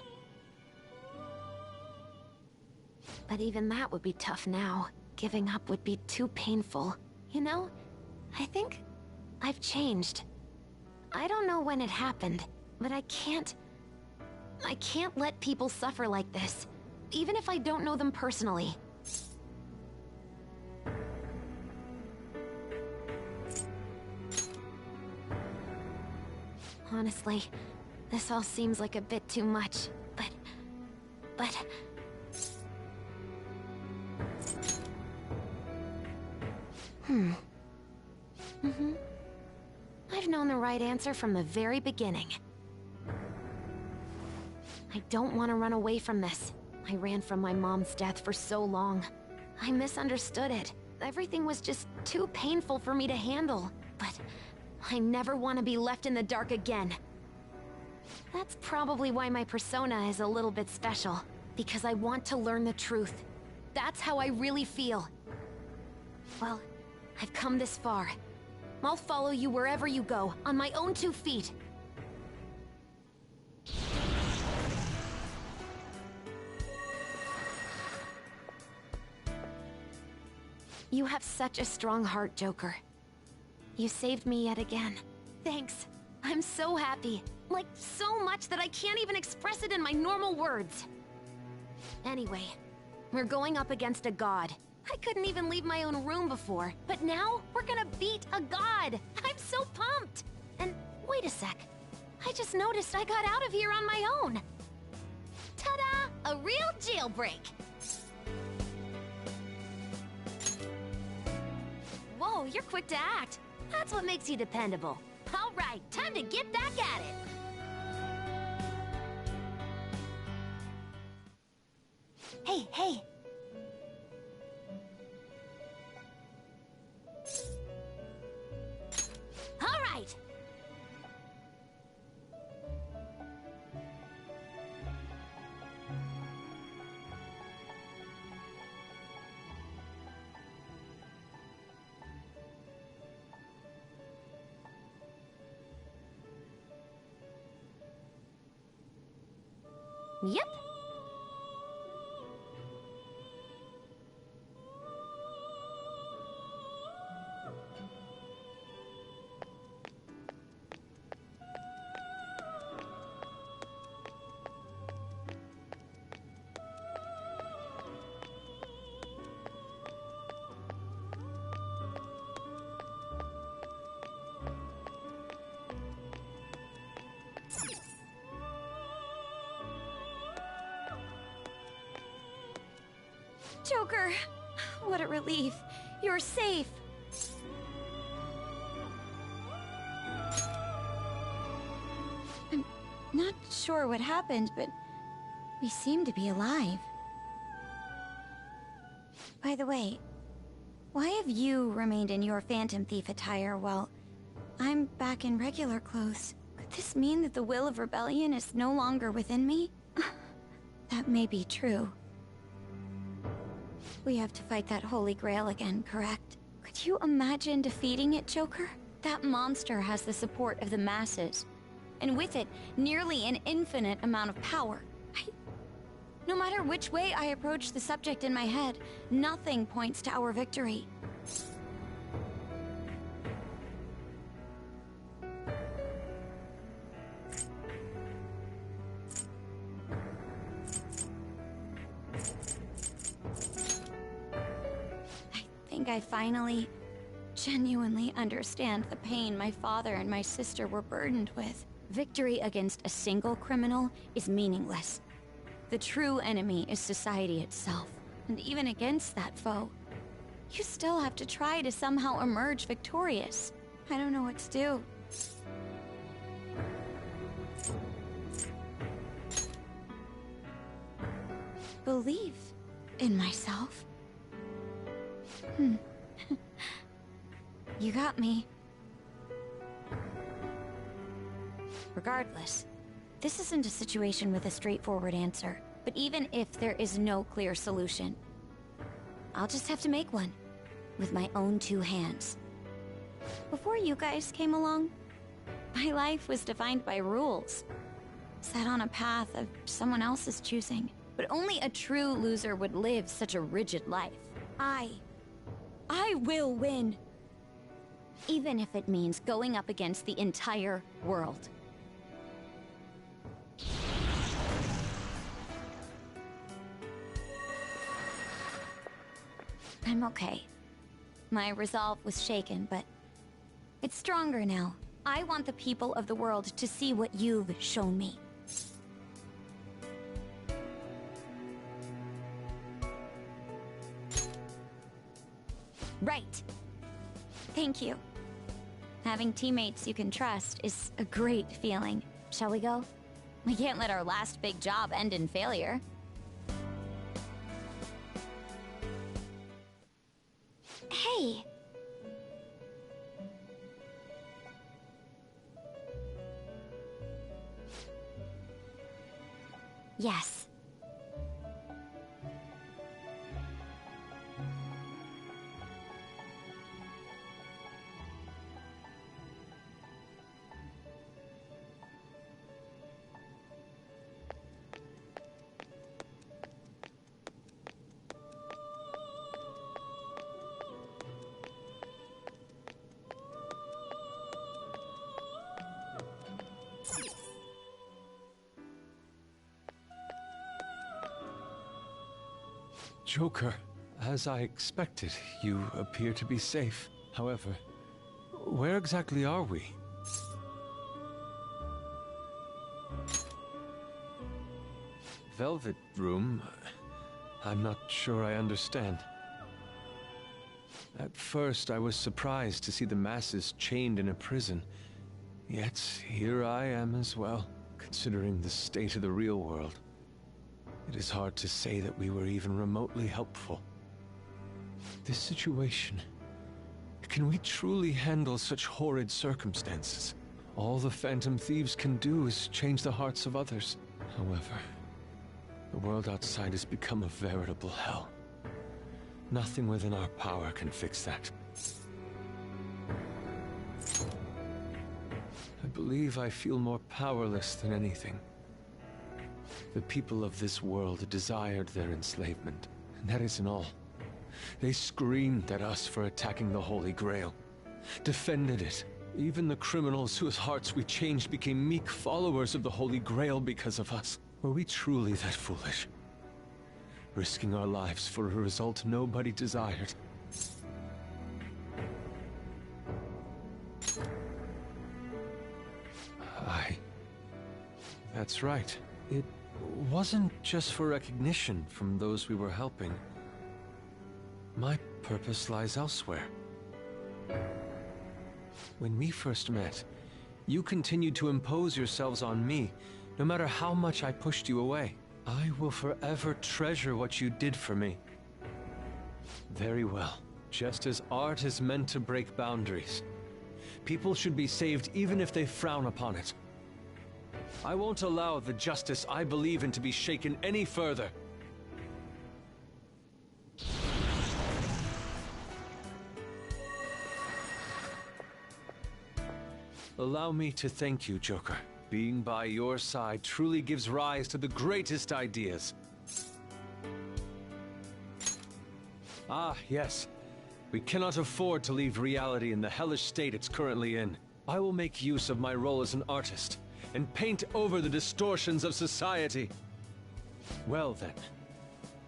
But even that would be tough now. Giving up would be too painful. You know, I think I've changed. I don't know when it happened, but I can't let people suffer like this, even if I don't know them personally. Honestly, this all seems like a bit too much, but... I've known the right answer from the very beginning. I don't want to run away from this. I ran from my mom's death for so long. I misunderstood it. Everything was just too painful for me to handle. But I never want to be left in the dark again. That's probably why my persona is a little bit special. Because I want to learn the truth. That's how I really feel. Well, I've come this far. I'll follow you wherever you go, on my own 2 feet. You have such a strong heart, Joker. You saved me yet again. Thanks. I'm so happy. Like, so much that I can't even express it in my normal words. Anyway, we're going up against a god. I couldn't even leave my own room before, but now we're gonna beat a god! I'm so pumped! And wait a sec. I just noticed I got out of here on my own. Ta-da! A real jailbreak! Whoa, you're quick to act. That's what makes you dependable. All right, time to get back at it. Hey. All right. Yep. Joker, what a relief. You're safe. I'm not sure what happened, but we seem to be alive. By the way, why have you remained in your Phantom Thief attire while I'm back in regular clothes? Could this mean that the will of rebellion is no longer within me? That may be true. We have to fight that Holy Grail again, correct? Could you imagine defeating it, Joker? That monster has the support of the masses. And with it, nearly an infinite amount of power. No matter which way I approach the subject in my head, nothing points to our victory. I finally genuinely understand the pain my father and my sister were burdened with. Victory against a single criminal is meaningless. The true enemy is society itself. And even against that foe, you still have to try to somehow emerge victorious. I don't know what to do. Believe in myself. You got me. Regardless, this isn't a situation with a straightforward answer. But even if there is no clear solution, I'll just have to make one. With my own two hands. Before you guys came along, my life was defined by rules. Set on a path of someone else's choosing. But only a true loser would live such a rigid life. I will win. Even if it means going up against the entire world. I'm okay. My resolve was shaken, but it's stronger now. I want the people of the world to see what you've shown me. Right. Thank you. Having teammates you can trust is a great feeling. Shall we go? We can't let our last big job end in failure. Hey! Yes. Joker, as I expected, you appear to be safe. However, where exactly are we? Velvet Room? I'm not sure I understand. At first, I was surprised to see the masses chained in a prison. Yet, here I am as well, considering the state of the real world. It is hard to say that we were even remotely helpful. This situation... Can we truly handle such horrid circumstances? All the Phantom Thieves can do is change the hearts of others. However, the world outside has become a veritable hell. Nothing within our power can fix that. I believe I feel more powerless than anything. The people of this world desired their enslavement, and that isn't all. They screamed at us for attacking the Holy Grail, defended it. Even the criminals whose hearts we changed became meek followers of the Holy Grail because of us. Were we truly that foolish? Risking our lives for a result nobody desired. That's right. It wasn't just for recognition from those we were helping. My purpose lies elsewhere. When we first met, you continued to impose yourselves on me, no matter how much I pushed you away. I will forever treasure what you did for me. Very well. Just as art is meant to break boundaries, people should be saved even if they frown upon it. I won't allow the justice I believe in to be shaken any further. Allow me to thank you, Joker. Being by your side truly gives rise to the greatest ideas. Ah, yes. We cannot afford to leave reality in the hellish state it's currently in. I will make use of my role as an artist and paint over the distortions of society. Well then,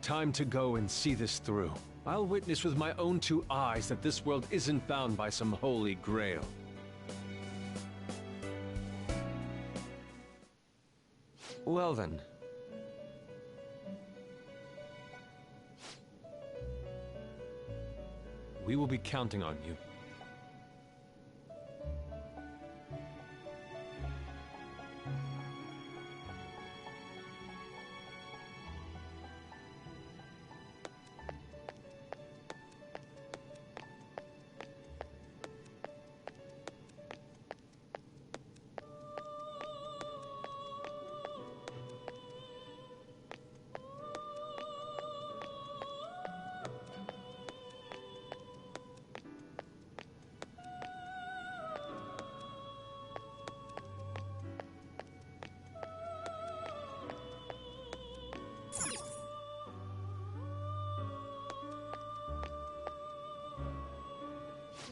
time to go and see this through. I'll witness with my own two eyes that this world isn't bound by some holy grail. Well then. We will be counting on you.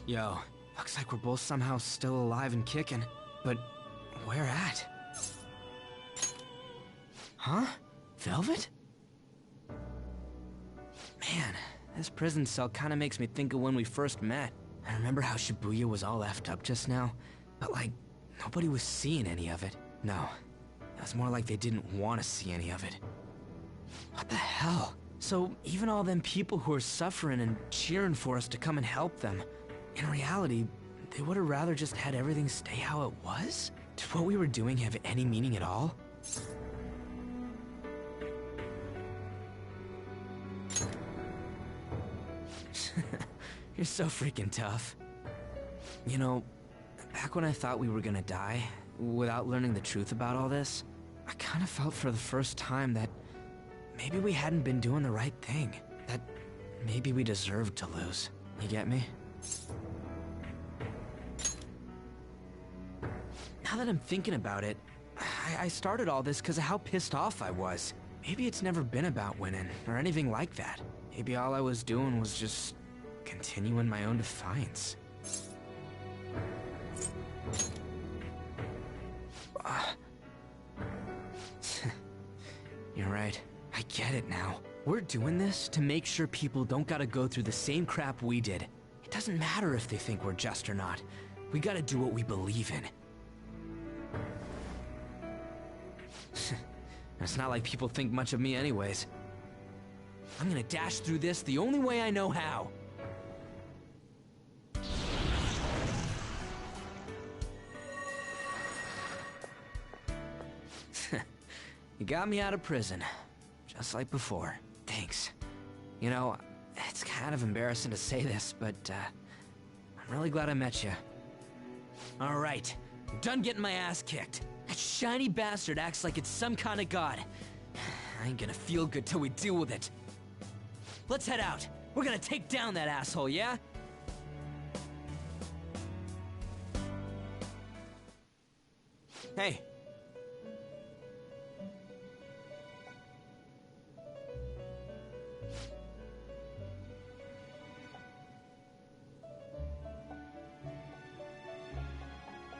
Yo, looks like we're both somehow still alive and kicking. But where at? Huh? Velvet? Man, this prison cell kinda makes me think of when we first met. I remember how Shibuya was all effed up just now, but like, nobody was seeing any of it. No, it was more like they didn't want to see any of it. What the hell? So even all them people who are suffering and cheering for us to come and help them, in reality, they would have rather just had everything stay how it was? Did what we were doing have any meaning at all? You're so freaking tough. You know, back when I thought we were gonna die, without learning the truth about all this, I kind of felt for the first time that maybe we hadn't been doing the right thing. That maybe we deserved to lose. You get me? Now that I'm thinking about it, I started all this because of how pissed off I was. Maybe it's never been about winning, or anything like that. Maybe all I was doing was just continuing my own defiance. You're right. I get it now. We're doing this to make sure people don't gotta go through the same crap we did. It doesn't matter if they think we're just or not. We gotta do what we believe in. It's not like people think much of me anyways. I'm gonna dash through this the only way I know how. You got me out of prison, just like before. Thanks. You know, it's kind of embarrassing to say this, but I'm really glad I met you. All right, I'm done getting my ass kicked. That shiny bastard acts like it's some kind of god. I ain't gonna feel good till we deal with it. Let's head out. We're gonna take down that asshole, yeah? Hey.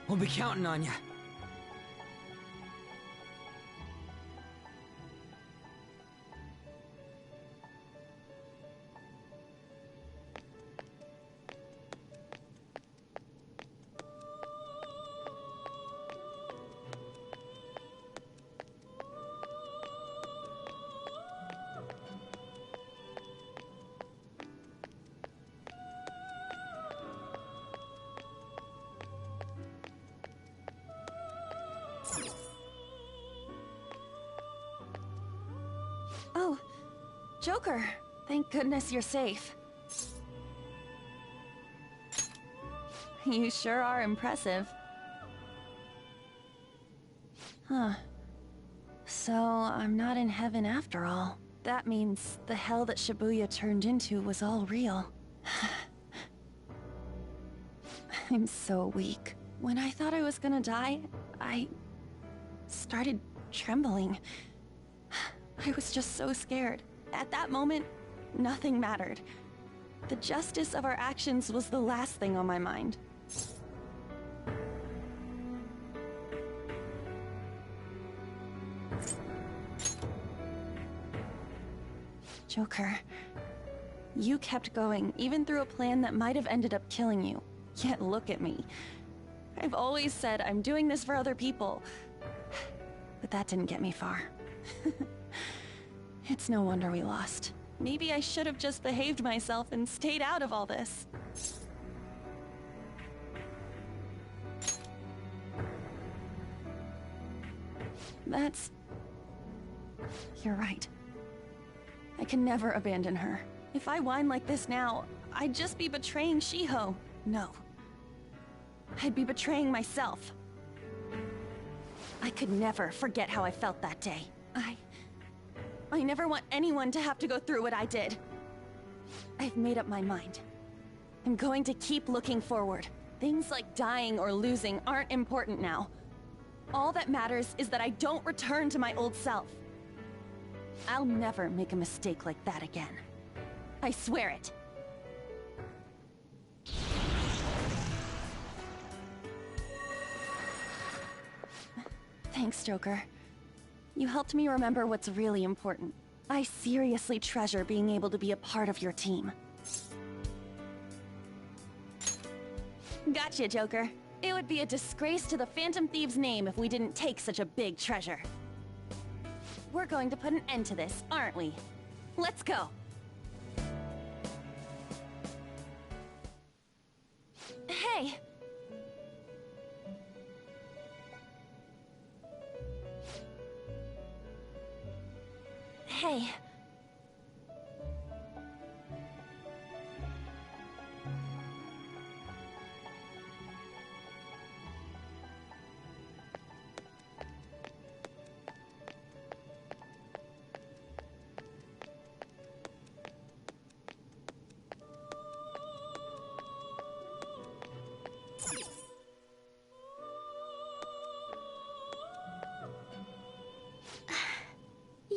We'll be counting on you. Oh, Joker. Thank goodness you're safe. You sure are impressive. Huh. So, I'm not in heaven after all. That means the hell that Shibuya turned into was all real. I'm so weak. When I thought I was gonna die, I started trembling. I was just so scared. At that moment, nothing mattered. The justice of our actions was the last thing on my mind. Joker, You kept going, even through a plan that might have ended up killing you. Yet look at me. I've always said I'm doing this for other people. But that didn't get me far. It's no wonder we lost. Maybe I should have just behaved myself and stayed out of all this. You're right. I can never abandon her. If I whine like this now, I'd just be betraying Shiho. No. I'd be betraying myself. I could never forget how I felt that day. I never want anyone to have to go through what I did. I've made up my mind. I'm going to keep looking forward. Things like dying or losing aren't important now. All that matters is that I don't return to my old self. I'll never make a mistake like that again. I swear it. Thanks, Joker. You helped me remember what's really important. I seriously treasure being able to be a part of your team. Gotcha, Joker. It would be a disgrace to the Phantom Thieves' name if we didn't take such a big treasure. We're going to put an end to this, aren't we? Let's go! Hey! Hey.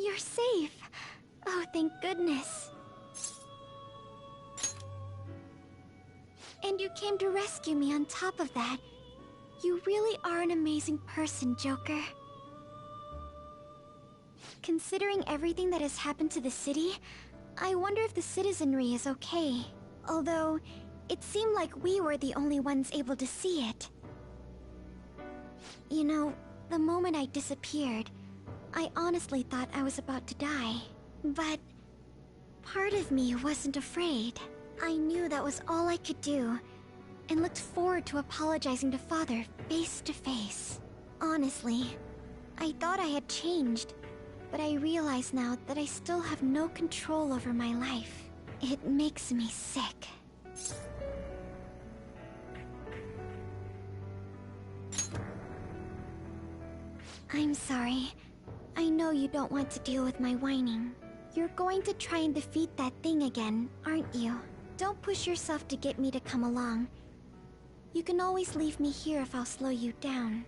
You're safe. Oh, thank goodness. And you came to rescue me on top of that. You really are an amazing person, Joker. Considering everything that has happened to the city, I wonder if the citizenry is okay. Although, it seemed like we were the only ones able to see it. You know, the moment I disappeared, I honestly thought I was about to die. But part of me wasn't afraid. I knew that was all I could do, and looked forward to apologizing to Father face to face. Honestly, I thought I had changed, but I realize now that I still have no control over my life. It makes me sick. I'm sorry. I know you don't want to deal with my whining. You're going to try and defeat that thing again, aren't you? Don't push yourself to get me to come along. You can always leave me here if I'll slow you down.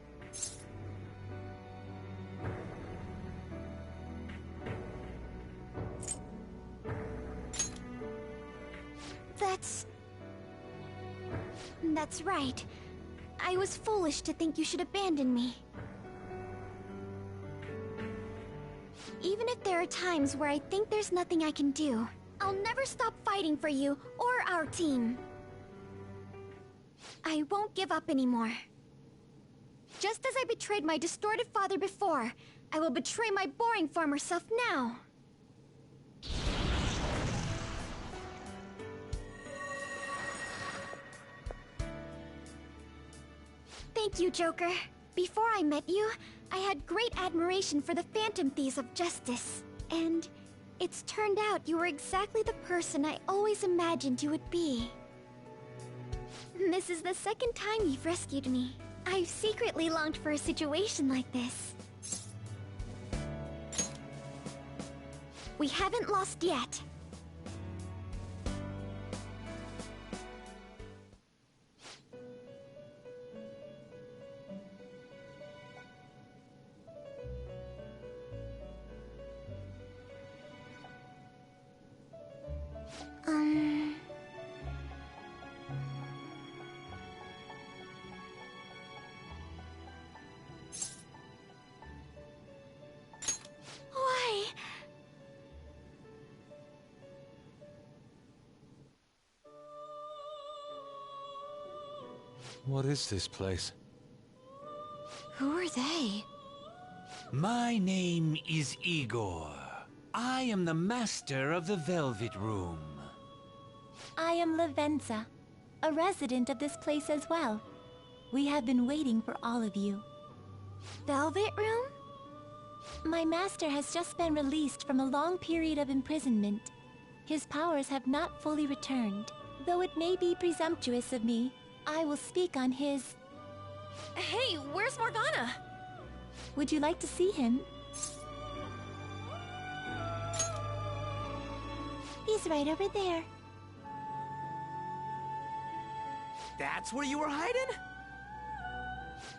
That's right. I was foolish to think you should abandon me. Even if there are times where I think there's nothing I can do, I'll never stop fighting for you or our team. I won't give up anymore. Just as I betrayed my distorted father before, I will betray my boring former self now. Thank you, Joker. Before I met you, I had great admiration for the Phantom Thieves of Justice. And it's turned out you were exactly the person I always imagined you would be. This is the second time you've rescued me. I've secretly longed for a situation like this. We haven't lost yet. Why? What is this place? Who are they? My name is Igor. I am the master of the Velvet Room. I am Lavenza, a resident of this place as well. We have been waiting for all of you. Velvet Room? My master has just been released from a long period of imprisonment. His powers have not fully returned. Though it may be presumptuous of me, I will speak on his... Hey, where's Morgana? Would you like to see him? He's right over there. That's where you were hiding?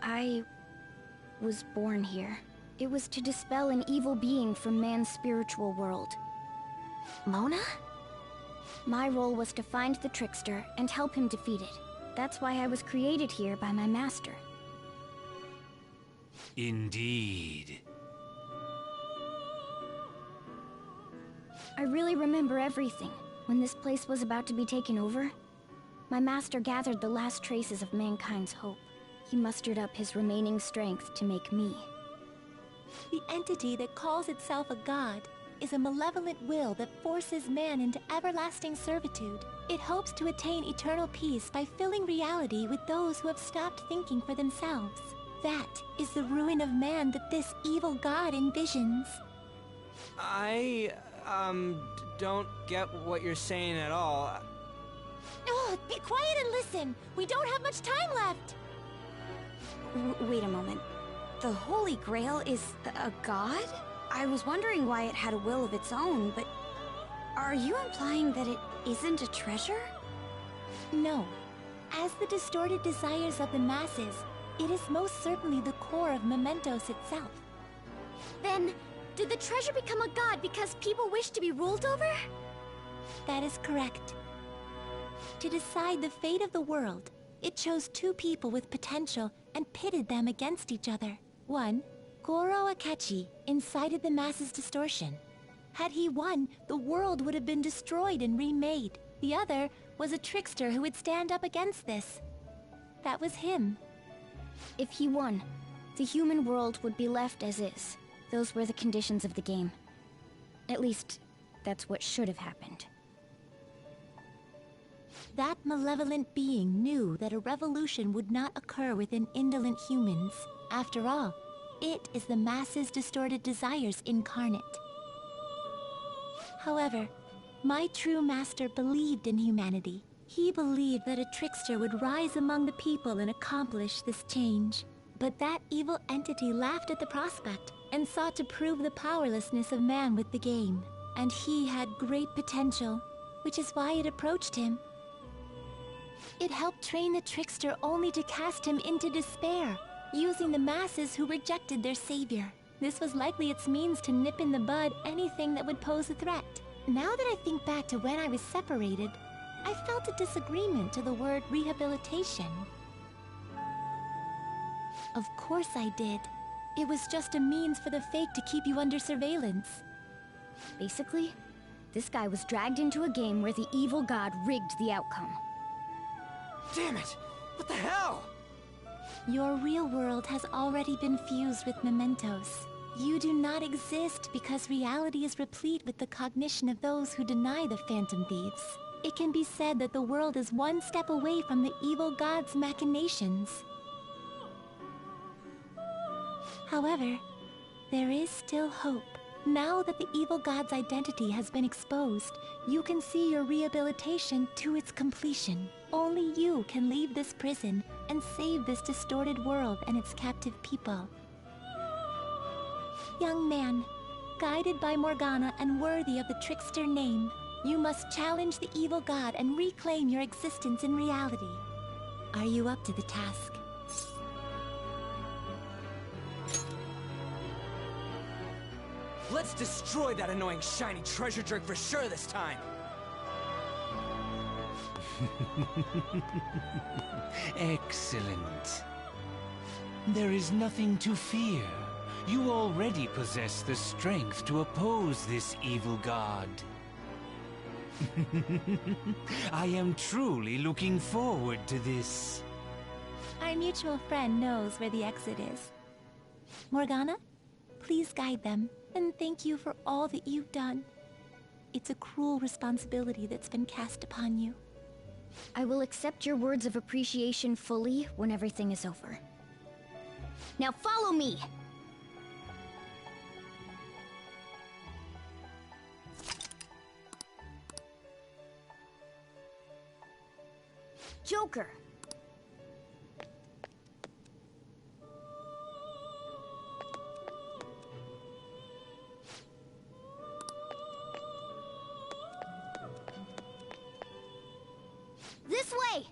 I was born here. It was to dispel an evil being from man's spiritual world. Mona? My role was to find the trickster and help him defeat it. That's why I was created here by my master. Indeed. I really remember everything. When this place was about to be taken over, my master gathered the last traces of mankind's hope. He mustered up his remaining strength to make me. The entity that calls itself a god is a malevolent will that forces man into everlasting servitude. It hopes to attain eternal peace by filling reality with those who have stopped thinking for themselves. That is the ruin of man that this evil god envisions. I, don't get what you're saying at all. Oh, be quiet and listen! We don't have much time left! Wait a moment. The Holy Grail is a god? I was wondering why it had a will of its own, but... Are you implying that it isn't a treasure? No. As the distorted desires of the masses, it is most certainly the core of Mementos itself. Then, did the treasure become a god because people wish to be ruled over? That is correct. To decide the fate of the world, it chose two people with potential and pitted them against each other. One, Goro Akechi, incited the masses' distortion. Had he won, the world would have been destroyed and remade. The other was a trickster who would stand up against this. That was him. If he won, the human world would be left as is. Those were the conditions of the game. At least, that's what should have happened. That malevolent being knew that a revolution would not occur within indolent humans. After all, it is the masses' distorted desires incarnate. However, my true master believed in humanity. He believed that a trickster would rise among the people and accomplish this change. But that evil entity laughed at the prospect and sought to prove the powerlessness of man with the game. And he had great potential, which is why it approached him. It helped train the trickster only to cast him into despair, using the masses who rejected their savior. This was likely its means to nip in the bud anything that would pose a threat. Now that I think back to when I was separated, I felt a disagreement to the word rehabilitation. Of course I did. It was just a means for the fake to keep you under surveillance. Basically, this guy was dragged into a game where the evil god rigged the outcome. Damn it! What the hell? Your real world has already been fused with Mementos. You do not exist because reality is replete with the cognition of those who deny the Phantom Thieves. It can be said that the world is one step away from the evil god's machinations. However, there is still hope. Now that the evil god's identity has been exposed, you can see your rehabilitation to its completion. Only you can leave this prison and save this distorted world and its captive people. Young man, guided by Morgana and worthy of the trickster name, you must challenge the evil god and reclaim your existence in reality. Are you up to the task? Let's destroy that annoying shiny treasure jerk for sure this time! Excellent. There is nothing to fear. You already possess the strength to oppose this evil god. I am truly looking forward to this. Our mutual friend knows where the exit is. Morgana, please guide them, and thank you for all that you've done. It's a cruel responsibility that's been cast upon you. I will accept your words of appreciation fully when everything is over. Now follow me! Joker! This way!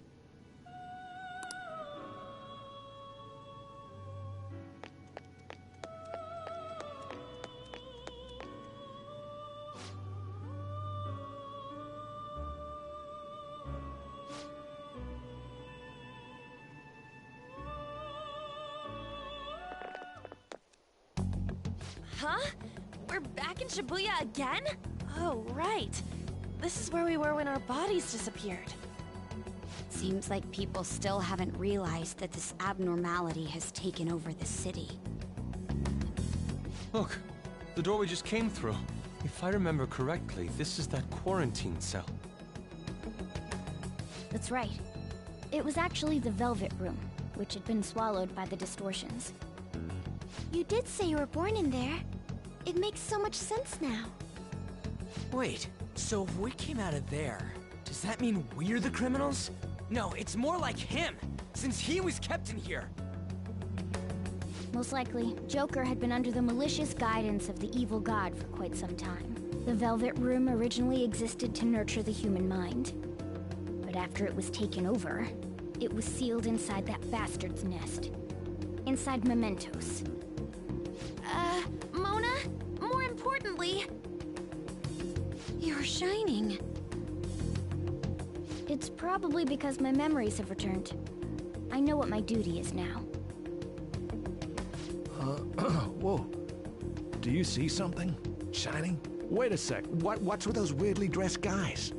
Huh? We're back in Shibuya again? Oh, right. This is where we were when our bodies disappeared. Seems like people still haven't realized that this abnormality has taken over the city. Look, the door we just came through. If I remember correctly, this is that quarantine cell. That's right. It was actually the Velvet Room, which had been swallowed by the distortions. You did say you were born in there. It makes so much sense now. Wait, so if we came out of there, does that mean we're the criminals? No, it's more like him, since he was kept in here. Most likely, Joker had been under the malicious guidance of the evil god for quite some time. The Velvet Room originally existed to nurture the human mind. But after it was taken over, it was sealed inside that bastard's nest. Inside mementos. Mona? More importantly... You're shining. It's probably because my memories have returned. I know what my duty is now. Whoa. Do you see something? Shining? Wait a sec. What's with those weirdly dressed guys?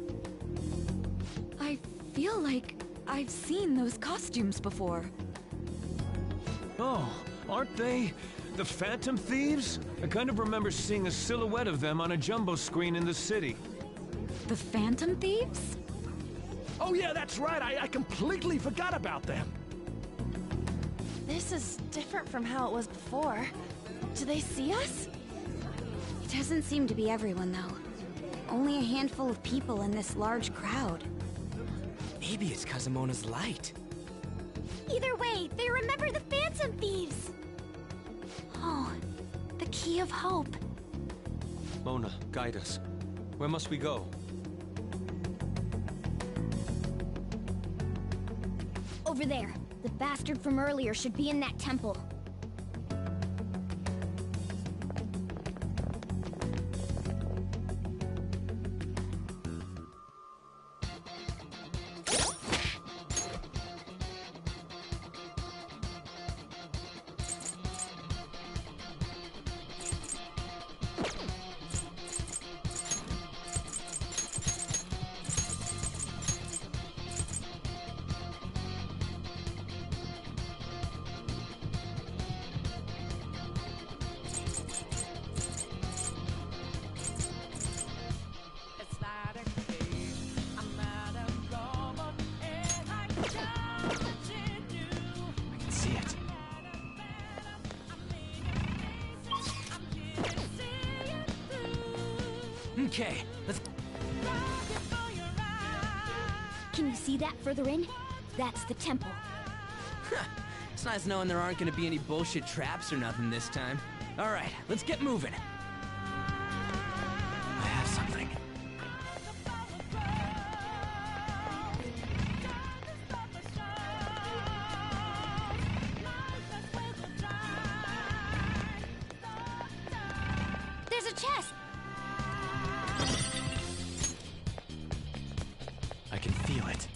I feel like I've seen those costumes before. Oh, aren't they the Phantom Thieves? I kind of remember seeing a silhouette of them on a jumbo screen in the city. The Phantom Thieves? Oh yeah, that's right. I completely forgot about them. This is different from how it was before. Do they see us? It doesn't seem to be everyone, though. Only a handful of people in this large crowd. Maybe it's Kazumona's light. Either way, they remember the Phantom Thieves! Oh, the key of hope. Mona, guide us. Where must we go? Over there. The bastard from earlier should be in that temple. Okay, let's... Can you see that further in? That's the temple. It's nice knowing there aren't gonna be any bullshit traps or nothing this time. Alright, let's get moving. I have something. There's a chest! I can feel it.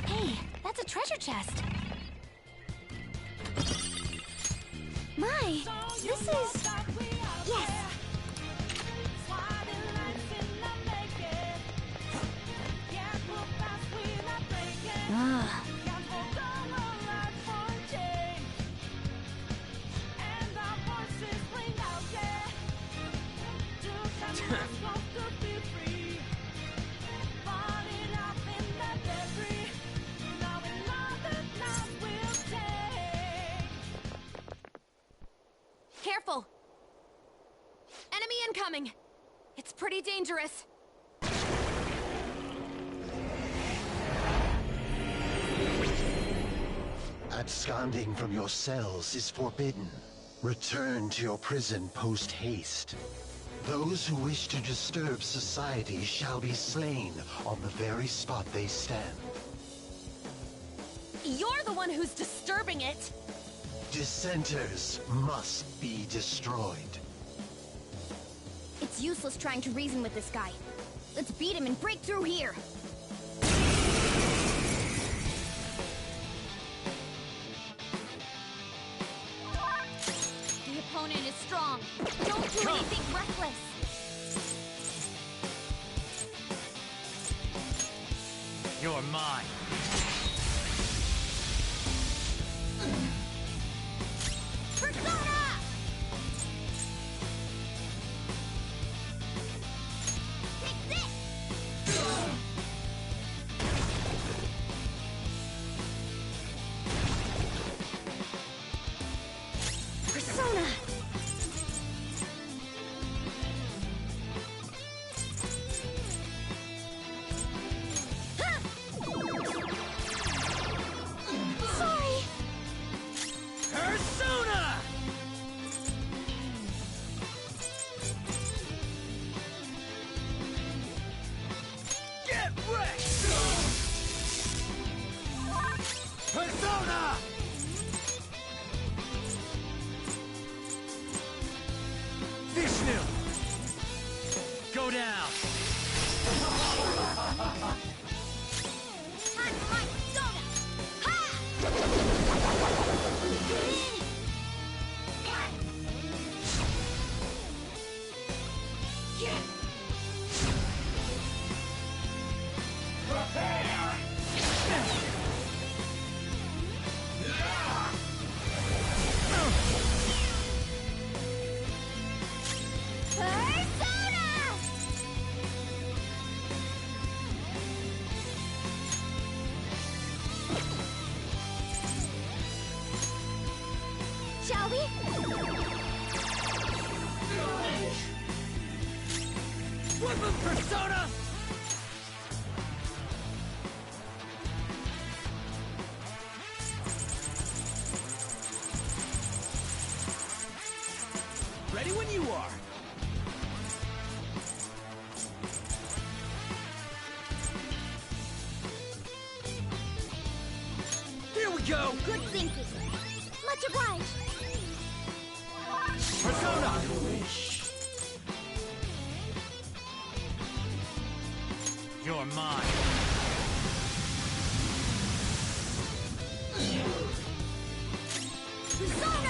Hey, that's a treasure chest. My, this is... Yes! Ah. Careful! Enemy incoming! It's pretty dangerous. Absconding from your cells is forbidden. Return to your prison post-haste. Those who wish to disturb society shall be slain on the very spot they stand. You're the one who's disturbing it! Dissenters must be destroyed. It's useless trying to reason with this guy. Let's beat him and break through here. The opponent is strong. Don't do anything reckless. You're mine. Persona! Take this! Persona! Sorry! Persona! Get wrecked! Persona! Vishnu! Go down! Time for my persona! Ha! Persona! Shall we? Weapon Persona! Ready when you are. Here we go! Good thinking. Much obliged. Persona! You're mine. Persona!